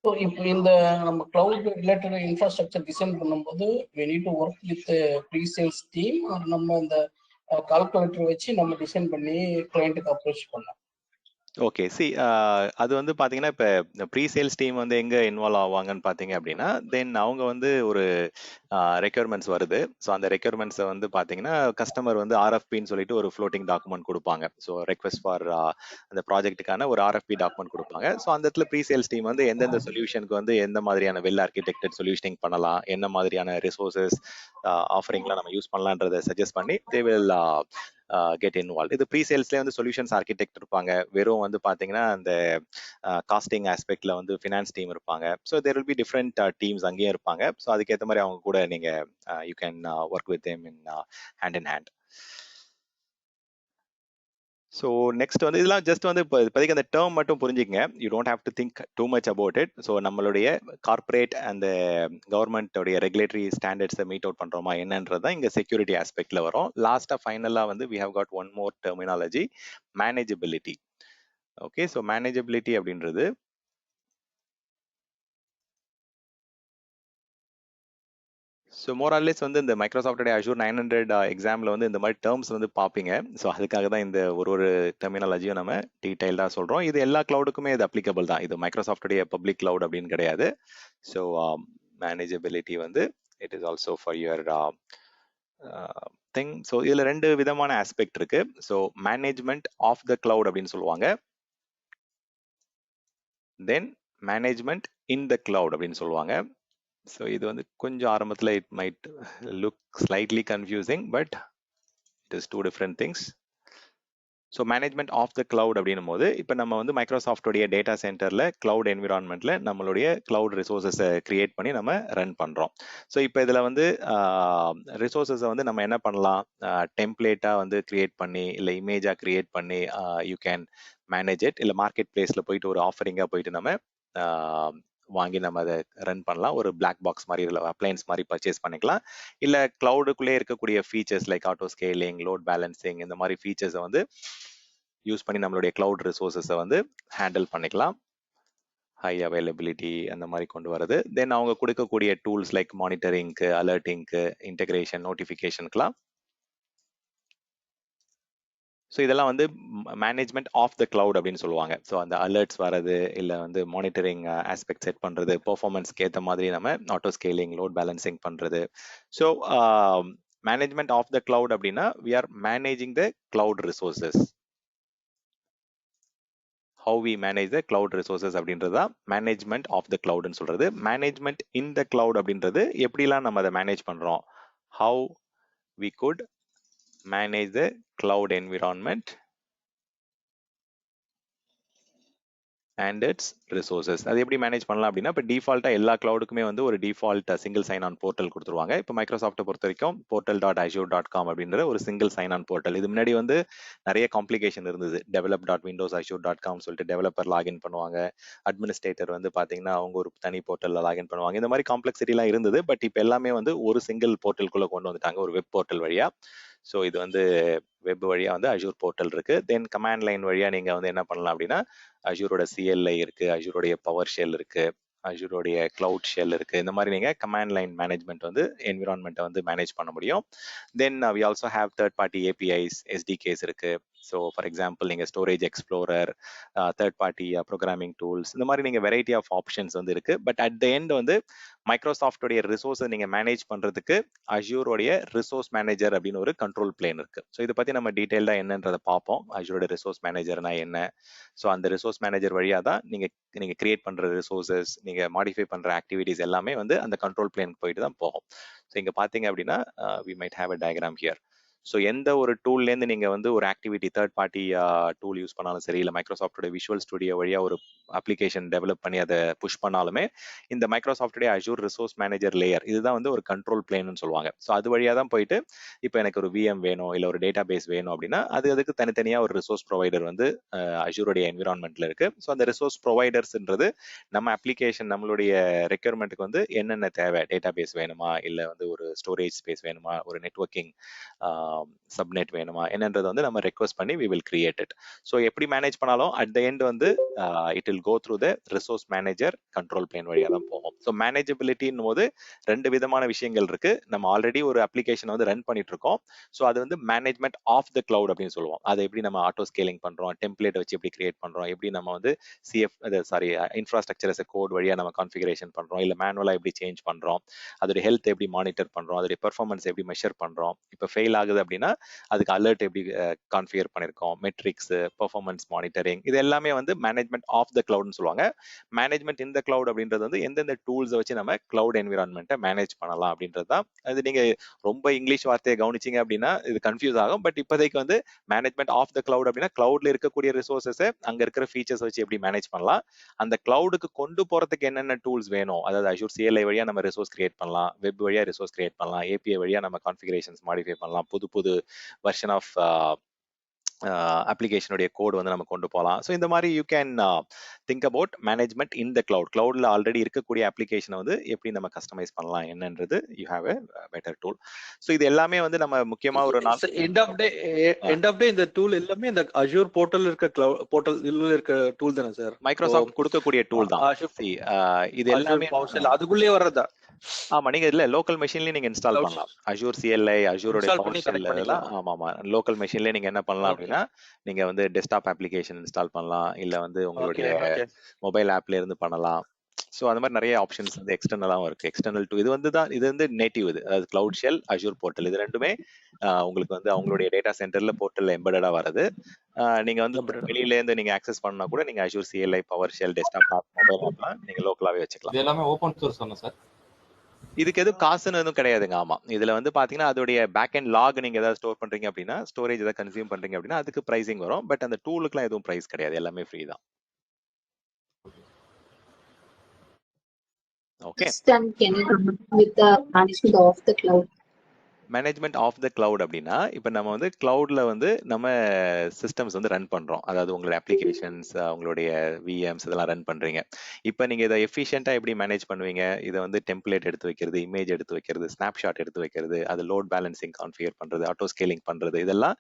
ஸோ இப்போ இந்த நம்ம கிளவுட் ரிலேட்டட் இன்ஃப்ராஸ்ட்ரக்சர் டிசைன் பண்ணும்போது we need to work with pre-sales team, நம்ம இந்த கால்குலேட்டர் வச்சு நம்ம டிசைன் பண்ணி கிளையண்ட்டுக்கு அப்ரோச் பண்ணோம். ஓகே சி அது வந்து பார்த்தீங்கன்னா இப்போ ப்ரீ சேல்ஸ் டீம் வந்து எங்கே இன்வால்வ் ஆவாங்கன்னு பார்த்தீங்க அப்படின்னா தென் அவங்க வந்து ஒரு ரெக்யர்மெண்ட்ஸ் வருது. ஸோ அந்த ரெக்யர்மெண்ட்ஸை வந்து பார்த்தீங்கன்னா கஸ்டமர் வந்து ஆர்எஃபின்னு சொல்லிட்டு ஒரு ஃப்ளோட்டிங் டாக்குமெண்ட் கொடுப்பாங்க. ஸோ ரெக்வெஸ்ட் ஃபார் அந்த ப்ராஜெக்ட்டுக்கான ஒரு ஆர்எஃபி டாக்குமெண்ட் கொடுப்பாங்க. ஸோ அந்த இடத்துல ப்ரீ சேல்ஸ் டீம் வந்து எந்தெந்த சொல்யூஷனுக்கு வந்து எந்த மாதிரியான வெல் ஆர்கிடெக்டட் சொல்யூஷனிங் பண்ணலாம், என்ன மாதிரியான ரிசோர்சஸ் ஆஃபரிங்லாம் நம்ம யூஸ் பண்ணலான்றதை சஜஸ்ட் பண்ணி தே வில் கெட் இன்வால்வ். இது ப்ரீ சேல்ஸ்லேயே வந்து சொல்யூஷன்ஸ் ஆர்கிடெக்ட் இருப்பாங்க. வெறும் வந்து பார்த்தீங்கன்னா அந்த காஸ்டிங் ஆஸ்பெக்ட்ல வந்து ஃபினான்ஸ் டீம் இருப்பாங்க. So there will be different teams அங்கேயும் இருப்பாங்க. ஸோ அதுக்கேற்ற மாதிரி அவங்க கூட நீங்க you can work with them in hand in hand. So next வந்து இதெல்லாம் ஜஸ்ட் வந்து இப்போதைக்கு அந்த டேர்ம் மட்டும் புரிஞ்சுக்கங்க. You don't have to think too much about it. So நம்மளுடைய கார்பரேட் அந்த கவர்மெண்ட்டோடைய ரெகுலேட்டரி ஸ்டாண்டர்ட்ஸை மீட் அவுட் பண்ணுறோமா என்னன்றது தான் இங்கே செக்யூரிட்டி ஆஸ்பெக்ட்ல வரும். லாஸ்ட்டாக ஃபைனலாக வந்து we have got one more terminology, manageability. Okay, so manageability அப்படின்றது ஸோ மோரார்லெஸ் வந்து இந்த மைக்ரோசாஃப்டோட அஷூர் 900 எக்ஸாமில் வந்து இந்த மாதிரி டேர்ம்ஸ் வந்து பார்ப்பீங்க. ஸோ அதுக்காக தான் இந்த ஒரு டெர்மினாலஜியும் நம்ம டீட்டெயில்டாக சொல்கிறோம். இது எல்லா க்ளவுடுக்குமே இது அப்ளிகபிள் தான். இது மைக்ரோசாஃப்டோடைய பப்ளிக் க்ளவுட் அப்படின்னு கிடையாது. ஸோ மேனேஜபிலிட்டி வந்து it is also for your thing. So இதில் 2 விதமான ஆஸ்பெக்ட் இருக்கு. So management of the cloud அப்படின்னு சொல்லுவாங்க, தென் மேனேஜ்மெண்ட் இன் த க்ளவுட் அப்படின்னு சொல்லுவாங்க. ஸோ இது வந்து கொஞ்சம் ஆரம்பத்தில் it might look slightly confusing, but it is 2 different things. So management of the cloud அப்படின்னும் போது இப்போ நம்ம வந்து மைக்ரோசாஃப்டோடைய டேட்டா சென்டரில் கிளவுட் என்விரான்மெண்ட்டில் நம்மளுடைய கிளவுட் ரிசோர்ஸஸை கிரியேட் பண்ணி நம்ம ரன் பண்ணுறோம். ஸோ இப்போ இதில் வந்து ரிசோர்ஸஸை வந்து நம்ம என்ன பண்ணலாம், டெம்ப்ளேட்டாக வந்து கிரியேட் பண்ணி இல்லை இமேஜாக கிரியேட் பண்ணி யூ கேன் மேனேஜ் இட். இல்லை மார்க்கெட் பிளேஸில் போயிட்டு ஒரு ஆஃபரிங்காக போயிட்டு நம்ம வாங்கி நம்ம அதை ரன் பண்ணலாம். ஒரு பிளாக் பாக்ஸ் மாதிரி இல்லை அப்ளைன்ஸ் மாதிரி பர்ச்சேஸ் பண்ணிக்கலாம். இல்லை கிளவுடுக்குள்ளே இருக்கக்கூடிய features like auto scaling, load balancing, இந்த மாதிரி ஃபீச்சர்ஸை வந்து யூஸ் பண்ணி நம்மளுடைய கிளவுட் ரிசோர்ஸஸை வந்து ஹேண்டில் பண்ணிக்கலாம். ஹை அவைலபிலிட்டி அந்த மாதிரி கொண்டு வரது. தென் அவங்க கொடுக்கக்கூடிய டூல்ஸ் லைக் மானிட்டரிங்க்கு, அலர்ட்டிங்க்கு, இன்டெகிரேஷன், நோட்டிஃபிகேஷனுக்குலாம். ஸோ இதெல்லாம் வந்து மேனேஜ்மெண்ட் ஆஃப் த கிளவுட் அப்படின்னு சொல்லுவாங்க. ஸோ அந்த அலர்ட்ஸ் வரது, இல்லை வந்து மானிட்டரிங் ஆஸ்பெக்ட் செட் பண்ணுறது, பெர்ஃபார்மன்ஸ்க்கு ஏற்ற மாதிரி நம்ம ஆட்டோ ஸ்கேலிங், லோட் பேலன்சிங் பண்ணுறது. So management of the cloud அப்படின்னா we are managing the cloud resources. how we manage the cloud resources அப்படின்றது தான் மேனேஜ்மெண்ட் ஆஃப் த கிளவுட்னு சொல்றது. மேனேஜ்மெண்ட் இன் த கிளவுட் அப்படின்றது எப்படிலாம் நம்ம அதை மேனேஜ் பண்றோம், how we could manage the cloud environment and its resources. அது எப்படி மேனேஜ் பண்ணலாம் அப்படின்னா, இப்போ டிஃபால்ட்டாக எல்லா கிளவுடுக்குமே வந்து ஒரு default single sign on portal கொடுத்துருவாங்க. இப்போ மைக்ரோசாஃப்ட்டை பொறுத்த வரைக்கும் portal.azure.com அப்படின்ற ஒரு சிங்கிள் சைன் ஆன் போர்ட்டல். இது முன்னாடி வந்து நிறைய காம்ப்ளிகேஷன் இருந்தது. develop.windowsazure.com சொல்லிட்டு டெவலப்பர் லாகின் பண்ணுவாங்க, அட்மினிஸ்ட்ரேட்டர் வந்து பார்த்தீங்கன்னா அவங்க ஒரு தனி போர்ட்டலில் லாகின் பண்ணுவாங்க. இந்த மாதிரி காம்ப்ளெக்சிட்டிலாம் இருந்தது. பட் இப்போ எல்லாமே வந்து ஒரு சிங்கிள் போர்ட்டலுக்குள்ளே கொண்டு வந்துட்டாங்க, ஒரு வெப் போர்ட்டல் வழியா. ஸோ இது வந்து வெப் வழியாக வந்து அஜூர் போர்ட்டல் இருக்கு. தென் கமாண்ட் லைன் வழியாக நீங்கள் வந்து என்ன பண்ணலாம் அப்படின்னா, அஜூரோட சிஎல்ஐ இருக்கு, அஜூரோடைய பவர் ஷெல் இருக்கு, அஜூரோடைய கிளவுட் ஷெல் இருக்கு. இந்த மாதிரி நீங்கள் கமாண்ட் லைன் மேனேஜ்மெண்ட் வந்து என்விரான்மெண்ட்டை வந்து மேனேஜ் பண்ண முடியும். Then we also have third party APIs, SDKs இருக்கு. ஸோ ஃபார் எக்ஸாம்பிள் நீங்கள் storage explorer, third party programming tools, இந்த மாதிரி நீங்கள் வெரைட்டி ஆஃப் ஆப்ஷன்ஸ் வந்து இருக்கு. பட் அட் த எண்ட் வந்து மைக்ரோசாஃப்டோடைய ரிசோர்ஸை நீங்க மேனேஜ் பண்றதுக்கு அஜூரோடைய ரிசோர்ஸ் மேனேஜர் அப்படின்னு ஒரு கண்ட்ரோல் பிளேன் இருக்கு. ஸோ இதை பத்தி நம்ம டீடைல்டா என்னன்றதை பார்ப்போம். அஜூரோட ரிசோர்ஸ் மேனேஜர்னா என்ன, ஸோ அந்த ரிசோர்ஸ் மேனேஜர் வழியா தான் நீங்க கிரியேட் பண்ற ரிசோர்சஸ், நீங்க மாடிஃபை பண்ற ஆக்டிவிட்டிஸ் எல்லாமே வந்து அந்த கண்ட்ரோல் பிளேனுக்கு போயிட்டு தான் போகும். ஸோ இங்க பாத்தீங்க அப்படின்னா we might have a diagram here. So எந்த ஒரு டூல்லேருந்து நீங்கள் வந்து ஒரு activity third party tool use பண்ணாலும் சரி, இல்லை மைக்ரோசாஃப்டோட விஷுவல் ஸ்டுடியோ வழியாக ஒரு அப்ளிகேஷன் டெவலப் பண்ணி அதை புஷ் பண்ணாலுமே இந்த மைக்ரோசாஃப்டோடைய அஜூர் ரிசோர்ஸ் மேனேஜர் லேயர் இதுதான் வந்து ஒரு கண்ட்ரோல் பிளேன்னு சொல்லுவாங்க. ஸோ அது வழியாக தான் போயிட்டு இப்போ எனக்கு ஒரு விஎம் வேணும், இல்லை ஒரு டேட்டா பேஸ் வேணும் அப்படின்னா அதுக்கு தனித்தனியாக ஒரு ரிசோர்ஸ் ப்ரொவைடர் வந்து அஜூரோடைய என்விரான்மெண்ட்ல இருக்கு. ஸோ அந்த ரிசோர்ஸ் ப்ரொவைடர்ஸ்ன்றது நம்ம அப்ளிகேஷன் நம்மளுடைய ரெக்யர்மெண்ட்டுக்கு வந்து என்னென்ன தேவை, டேட்டா பேஸ் வேணுமா, இல்லை வந்து ஒரு ஸ்டோரேஜ் ஸ்பேஸ் வேணுமா, ஒரு நெட்வொர்க்கிங் சப்நெட் வேணுமா என்னன்றது வந்து நம்ம ரெக்வஸ்ட் பண்ணி we will create it. So எப்படி மேனேஜ் பண்ணாலும் அட் த எண்ட் வந்து it will go through the resource manager control plane வழியாக தான் போகும். ஸோ மேனேஜபிலிட்டின் போது 2 விதமான விஷயங்கள் இருக்கு. நம்ம ஆல்ரெடி ஒரு அப்ளிகேஷன் வந்து ரன் பண்ணிட்டு இருக்கோம். ஸோ அது வந்து மேனேஜ்மெண்ட் ஆஃப் த கிளவுட் அப்படின்னு சொல்லுவோம். அதை எப்படி நம்ம ஆட்டோ ஸ்கேலிங் பண்றோம், டெம்ப்ளேட் வச்சு எப்படி கிரியேட் பண்றோம், எப்படி நம்ம வந்து இன்ஃப்ராஸ்ட்ரக்சர் as a கோட் வழியா நம்ம கான்ஃபிகரேஷன் பண்றோம், இல்ல மேனுவலா எப்படி சேஞ்ச் பண்றோம், அதோட ஹெல்த் எப்படி மானிட்டர் பண்றோம், அதோட பெர்ஃபார்மன்ஸ் எப்படி மெஷர் பண்றோம், இப்போ ஃபெயில் ஆகுது அப்படின்னா அதுக்கு அலர்ட் எப்படி கான்ஃபிகர் பண்ணிருக்கோம், மெட்ரிக்ஸ், பெர்ஃபார்மன்ஸ் மானிட்டரிங், இது எல்லாமே வந்து மேனேஜ்மெண்ட் ஆஃப் த கிளவுட்னு சொல்லுவாங்க. மேனேஜ்மெண்ட் இன் த கிளவுட் அப்படின்றது வந்து எந்தெந்த டூல்ஸை வச்சு நம்ம கிளவுட் என்விரான்மெண்ட்டை மேனேஜ் பண்ணலாம் அப்படின்றது தான். அது நீங்க ரொம்ப இங்கிலீஷ் வார்த்தையை கவனிச்சிங்க அப்படின்னா இது கன்ஃபியூஸ் ஆகும். பட் இப்போதைக்கு வந்து மேனேஜ்மெண்ட் ஆஃப் த கிளவுட் அப்படின்னா கிளவுட்ல இருக்கக்கூடிய ரிசோர்ஸஸை அங்க இருக்கிற ஃபீச்சர்ஸ் வச்சு எப்படி மேனேஜ் பண்ணலாம், அந்த கிளவுடுக்கு கொண்டு போறதுக்கு என்னென்ன டூல்ஸ் வேணும், அதாவது Azure CLI வழியா நம்ம ரிசோர்ஸ் கிரியேட் பண்ணலாம், வெப் வழியா ரிசோர்ஸ் கிரியேட் பண்ணலாம், API வழியா நம்ம கான்ஃபிகரேஷன்ஸ் மாடிஃபை பண்ணலாம், புது வெர்ஷன் ஆஃப் அப்ளிகேஷனுடைய கோட் வந்து நம்ம கொண்டு போகலாம். ஸோ இந்த மாதிரி you can think about management in the cloud. கிளவுட்ல ஆல்ரெடி இருக்கக்கூடிய அப்ளிகேஷனை வந்து எப்படி நம்ம கஸ்டமைஸ் பண்ணலாம் என்னன்றது you have a better tool. So இது எல்லாமே வந்து நம்ம முக்கியமா ஒரு நாள் எண்ட் ஆஃப் டே இந்த டூல் எல்லாமே இந்த அஜூர் போர்ட்டல் இருக்க டூல் தானே சார்? மைக்ரோசாஃப்ட் கொடுக்கக்கூடிய டூல் தான். இது எல்லாமே அதுக்குள்ளே வர்றதா? ஆமா, நீங்க இல்ல லோக்கல் மெஷின்லயே நீங்க இன்ஸ்டால் பண்ணலாம். Azure CLI, Azure PowerShell எல்லாம் ஆமா லோக்கல் மெஷின்லயே நீங்க என்ன பண்ணலாம் அப்படின்னா நீங்க வந்து டெஸ்க்டாப் அப்ளிகேஷன் இன்ஸ்டால் பண்ணலாம், இல்ல வந்து உங்களுடைய மொபைல் ஆப்ல இருந்து பண்ணலாம். ஸோ அந்த மாதிரி நிறைய ஆப்ஷன்ஸ் வந்து எக்ஸ்டர்னலாகவும் இருக்கு. எக்ஸ்டர்னல் டு இது வந்து நேட்டிவ், இது அதாவது கிளவுட் ஷெல், Azure போர்ட்டல், இது ரெண்டுமே உங்களுக்கு வந்து அவங்களுடைய டேட்டா சென்டர்ல போர்ட்டல்ல எம்பெடடா வருது. நீங்க வந்து வெளியில இருந்து நீங்க ஆக்சஸ் பண்ணா கூட நீங்க Azure CLI, PowerShell, desktop app, mobile ஆப்லாம் நீங்க லோக்கலாவே வச்சுக்கலாம். இது எல்லாமே ஓபன் சோர்ஸ் தானே சார்? இதுக்கு எதுவும் காசுன்னு எதுவும் கிடையாதுங்க. ஆமா, இதுல வந்து பாத்தீங்கன்னா அதோடைய பேக் அண்ட் லாக் நீங்க ஏதாவது ஸ்டோர் பண்றீங்க அப்படின்னா, ஸ்டோரேஜ் ஏதாவது கன்சியூம் பண்றீங்க அப்படின்னா அதுக்கு பிரைசிங் வரும். பட் அந்த டூலுக்குலாம் எதுவும் பிரைஸ் கிடையாது, எல்லாமே ஃப்ரீ தான். Okay. Can you come with the management of the cloud? Management of the cloud அப்படின்னா இப்போ நம்ம வந்து கிளவுட்ல வந்து நம்ம சிஸ்டம்ஸ் வந்து ரன் பண்றோம். அதாவது உங்களுடைய அப்ளிகேஷன்ஸ், உங்களுடைய VMs இதெல்லாம் ரன் பண்றீங்க. இப்போ நீங்க இதை எஃபிஷியண்டா எப்படி மேனேஜ் பண்ணுவீங்க? இதை வந்து டெம்ப்ளேட் எடுத்து வைக்கிறது, இமேஜ் எடுத்து வைக்கிறது, ஸ்னாப்ஷாட் எடுத்து வைக்கிறது, அது லோட் பேலன்சிங் கான்ஃபிகர் பண்றது, ஆட்டோ ஸ்கேலிங் பண்றது, இதெல்லாம்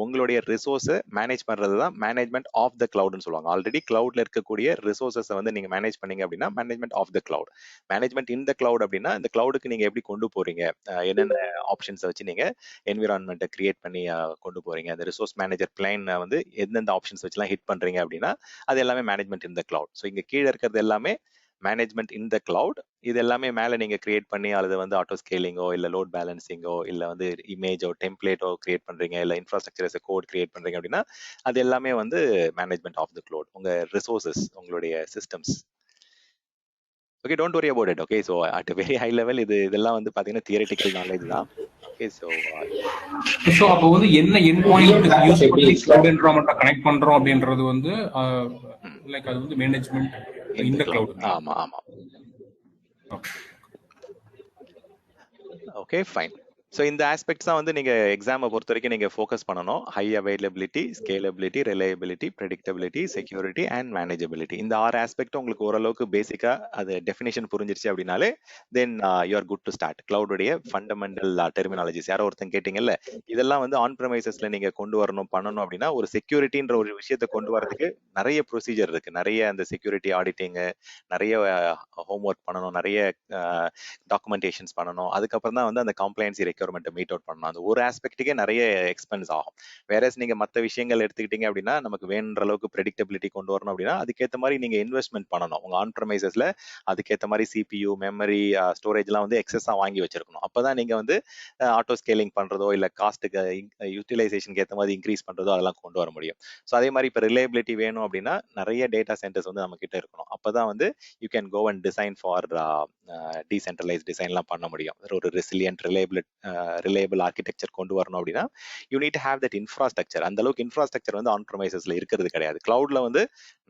உங்களுடைய ரிசோர்ஸை மேனேஜ் பண்றது தான் மேனேஜ்மெண்ட் ஆஃப் த கிளவுட்னு சொல்லுவாங்க. ஆல்ரெடி கிளவுட்ல இருக்கக்கூடிய ரிசோர்ஸை வந்து நீங்க மேனேஜ் பண்ணீங்க அப்படின்னா management of the cloud. Management in the cloud அப்படின்னா இந்த கிளவுடுக்கு நீங்க எப்படி கொண்டு போறீங்க, என்னென்ன ஆப்ஷன்ஸ் வச்சு நீங்க என்விரான்மெண்ட்டை கிரியேட் பண்ணி கொண்டு போறீங்க, அந்த ரிசோர்ஸ் மேனேஜர் பிளான் வந்து எந்தெந்த ஆப்ஷன்ஸ் வச்சுலாம் ஹிட் பண்றீங்க அப்படின்னா அது எல்லாமே management in the cloud. So இங்க கீழே இருக்கிறது எல்லாமே மேனேஜ்மெண்ட் இன் த கிளவுட். இது எல்லாமே மேலே நீங்க கிரியேட் பண்ணி அது வந்து ஆட்டோ ஸ்கேலிங்கோ இல்ல லோட் பேலன்சிங்கோ இல்ல வந்து இமேஜோ டெம்ப்ளேட்டோ கிரியேட் பண்றீங்க, இல்ல இன்ஃப்ராஸ்ட்ரக்சர் கோட் கிரியேட் பண்றீங்க அப்படின்னா அது எல்லாமே வந்து மேனேஜ்மெண்ட் ஆஃப் த கிளவுட். உங்க ரிசோர்சஸ், உங்களுடைய systems. Okay, don't worry about it. Okay, so at very high level இதெல்லாம் வந்து பாத்தீங்கன்னா தியரிட்டிக்கல் நாலேஜ் தான். ஓகே, ஸோ அப்போ வந்து என்ன எண்ட் பாயிண்ட் யூஸ் பண்ணி கிளவுட் என்விரான்மென்ட்டை கனெக்ட் பண்றோம் அப்படின்றது வந்து லைக் அது வந்து மேனேஜ்மெண்ட் இன் தி கிளவுட். ஆமா ஆமா. Okay fine. ஸோ இந்த ஆஸ்பெக்ட்ஸ் தான் வந்து நீங்க எக்ஸாமை பொறுத்த வரைக்கும் நீங்க ஃபோக்கஸ் பண்ணணும். High availability, scalability, reliability, predictability, security and manageability. இந்த 6 ஆஸ்பெக்ட் உங்களுக்கு ஓரளவுக்கு பேசிக்கா அது டெஃபினேஷன் புரிஞ்சிருச்சு அப்படின்னாலே then you are good to start. கிளவுடைய ஃபண்டமெண்டல் டெர்மினாலஜிஸ் யாரோ ஒருத்தன் கேட்டீங்கல்ல, இதெல்லாம் வந்து ஆன் ப்ரெமைசஸ்ல நீங்க கொண்டு வரணும் பண்ணணும் அப்படின்னா ஒரு செக்யூரிட்டின்ற ஒரு விஷயத்தை கொண்டு வரதுக்கு நிறைய ப்ரொசீஜர் இருக்கு. நிறைய அந்த செக்யூரிட்டி ஆடிட்டிங், நிறைய ஹோம்ஒர்க் பண்ணணும், நிறைய டாக்குமெண்டேஷன்ஸ் பண்ணணும். அதுக்கப்புறம் தான் வந்து அந்த காம்ப்ளைன்சி ரெக்யர்மெண்ட்டை மீட் அவுட் பண்ணணும். அந்த ஒரு ஆஸ்பெக்ட்டுக்கே நிறைய எக்ஸ்பென்ஸ் ஆகும். வேறஸ் நீங்க மற்ற விஷயங்கள் எடுத்துக்கிட்டீங்க அப்படின்னா நமக்கு வேணுன்ற அளவுக்கு ப்ரெடிக்டபிலிட்டி கொண்டு வரணும் அப்படின்னா அதுக்கேற்ற மாதிரி நீங்க இன்வெஸ்ட்மெண்ட் பண்ணணும். உங்க ஆன் ப்ரெமைசஸ்ல அதுக்கேற்ற மாதிரி CPU, மெமரி, ஸ்டோரேஜ்லாம் வந்து எக்ஸஸா வாங்கி வச்சிருக்கணும். அப்பதான் நீங்க வந்து ஆட்டோ ஸ்கேலிங் பண்றதோ இல்ல காஸ்ட்டுக்கு யூட்டிலைசேஷனுக்கு ஏற்ற மாதிரி இன்க்ரீஸ் பண்றதோ அதெல்லாம் கொண்டு வர முடியும். ஸோ அதே மாதிரி இப்போ ரிலையபிலிட்டி வேணும் அப்படின்னா நிறைய டேட்டா சென்டர்ஸ் வந்து நம்ம கிட்ட இருக்கணும். அப்பதான் வந்து you can go and design for decentralise டிசைன்லாம் பண்ண முடியும். ஒரு ரெசிலியன்ட் ரிலையபிள் ஆர்கிடெக்சர் கொண்டு வரணும் அப்படின்னா you need to have that infrastructure. அந்த அளவுக்கு இன்ஃப்ராஸ்ட்ரக்சர் வந்து ஆன் ப்ரெமைசஸ்ல இருக்கிறது கிடையாது. கிளவுட்ல வந்து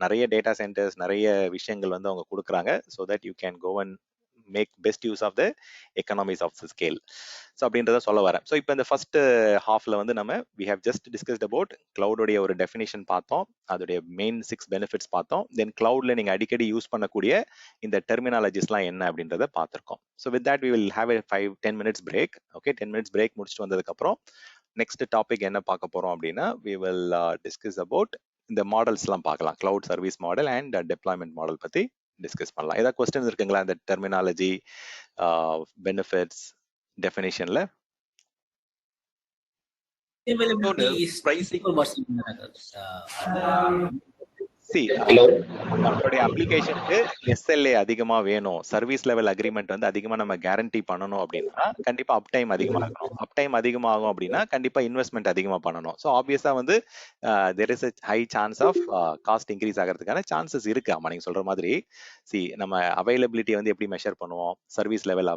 நிறைய டேட்டா சென்டர்ஸ், நிறைய விஷயங்கள் வந்து அவங்க கொடுக்குறாங்க. So that you can go and make best use of the economies of the scale. So அப்படின்றத சொல்ல வரேன். ஸோ இப்போ இந்த ஃபர்ஸ்ட் ஹாஃப்ல வந்து நம்ம we have just discussed about கிளவுடைய ஒரு டெஃபினிஷன் பார்த்தோம், அதோடைய மெயின் 6 பெனிஃபிட்ஸ் பார்த்தோம். தென் கிளவுட்ல நீங்க அடிக்கடி யூஸ் பண்ணக்கூடிய இந்த டெர்மினாலஜிஸ்லாம் என்ன அப்படின்றத பார்த்திருக்கோம். So with that we will have a 5-10 minutes break. Okay, 10 minutes break முடிச்சுட்டு வந்ததுக்கு அப்புறம் நெக்ஸ்ட் டாபிக் என்ன பார்க்க போறோம் அப்படின்னா we will discuss about இந்த மாடல்ஸ்லாம் பார்க்கலாம். Cloud service model and deployment model பத்தி டிஸ்கஸ் பண்ணலாம். ஏதாவது கொஸ்டின்ஸ் இருக்குங்களா இந்த டெர்மினாலஜி, பெனிஃபிட்ஸ், டெஃபினிஷன்ல? நம்மளுடைய அப்ளிகேஷனுக்கு SLA அதிகமா வேணும், சர்வீஸ் லெவல் அக்ரிமெண்ட் வந்து அதிகமா நம்ம கேரண்டி பண்ணணும் அப்படின்னா கண்டிப்பா அப் டைம் அதிகமா இருக்கணும். அப் டைம் அதிகமாகும் அப்படின்னா கண்டிப்பா இன்வெஸ்ட்மெண்ட் அதிகமா பண்ணணும். ஸோ ஆப்வியஸா வந்து there is high chance of cost increase ஆகிறதுக்கான சான்சஸ் இருக்கு. ஆமா, நீங்க சொல்ற மாதிரி நம்ம அவைலபிலிட்டி வந்து எப்படி மெஷர் பண்ணுவோம்? சர்வீஸ் லெவல்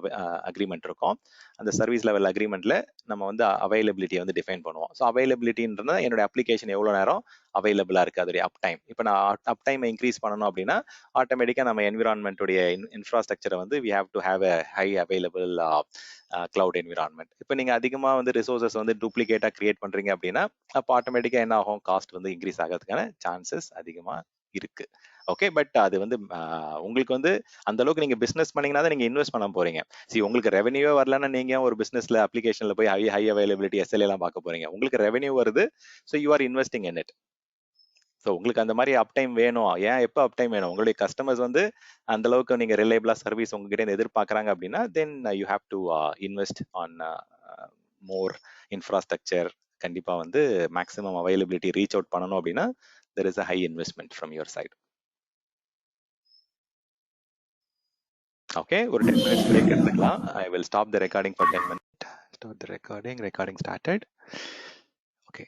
அக்ரிமெண்ட் இருக்கும். அந்த சர்வீஸ் லெவல் அக்ரிமெண்ட்ல நம்ம வந்து அவைலபிலிட்டியை வந்து டிஃபைன் பண்ணுவோம். ஸோ அவைலபிலிட்டின்றது என்னோட அப்ளிகேஷன் எவ்வளவு நேரம் அவைலபிளா இருக்கு, அதோடைய அப் டைம். இப்போ நான் அப் டைமை இன்க்ரீஸ் பண்ணணும் அப்படின்னா ஆட்டோமேட்டிக்கா நம்ம என்விரான்மெண்ட்டுடைய இன்ஃப்ராஸ்ட்ரக்சரை வந்து we have to have a high available cloud environment. இப்போ நீங்க அதிகமா வந்து ரிசோர்சஸ் வந்து டூப்ளிகேட்டா கிரியேட் பண்றீங்க அப்படின்னா அப்போ ஆட்டோமேட்டிக்கா என்ன ஆகும்? காஸ்ட் வந்து இன்க்ரீஸ் ஆகிறதுக்கான சான்சஸ் அதிகமா இருக்கு. ஓகே, பட் அது வந்து உங்களுக்கு வந்து அந்த அளவுக்கு நீங்க பிசினஸ் பண்ணீங்கன்னா தான் நீங்க இன்வெஸ்ட் பண்ண போறீங்க. உங்களுக்கு ரெவன்யூவே வரலன்னா நீங்க ஒரு பிசினஸ்ல அப்ளிகேஷன்ல போய் ஹை அவைலபிலிட்டி SLA எல்லாம் பார்க்க போறீங்க. உங்களுக்கு ரெவன்யூ வருது, so you are investing in it. So உங்களுக்கு அந்த மாதிரி அப் டைம் வேணும். ஏன் எப்போ அப் டைம் வேணும்? உங்களுடைய கஸ்டமர்ஸ் வந்து அந்த அளவுக்கு நீங்க ரிலையபிளா சர்வீஸ் உங்ககிட்ட எதிர்பார்க்கறாங்க அப்படின்னா then you have to invest on more infrastructure. கண்டிப்பா வந்து மேக்ஸிமம் அவைலபிலிட்டி ரீச் அவுட் பண்ணணும் அப்படின்னா there is a high investment from your side. Okay, ஒரு 10 minutes break எடுத்துக்கலாம். I will stop the recording for 10 minutes. Start the recording. Recording started. Okay.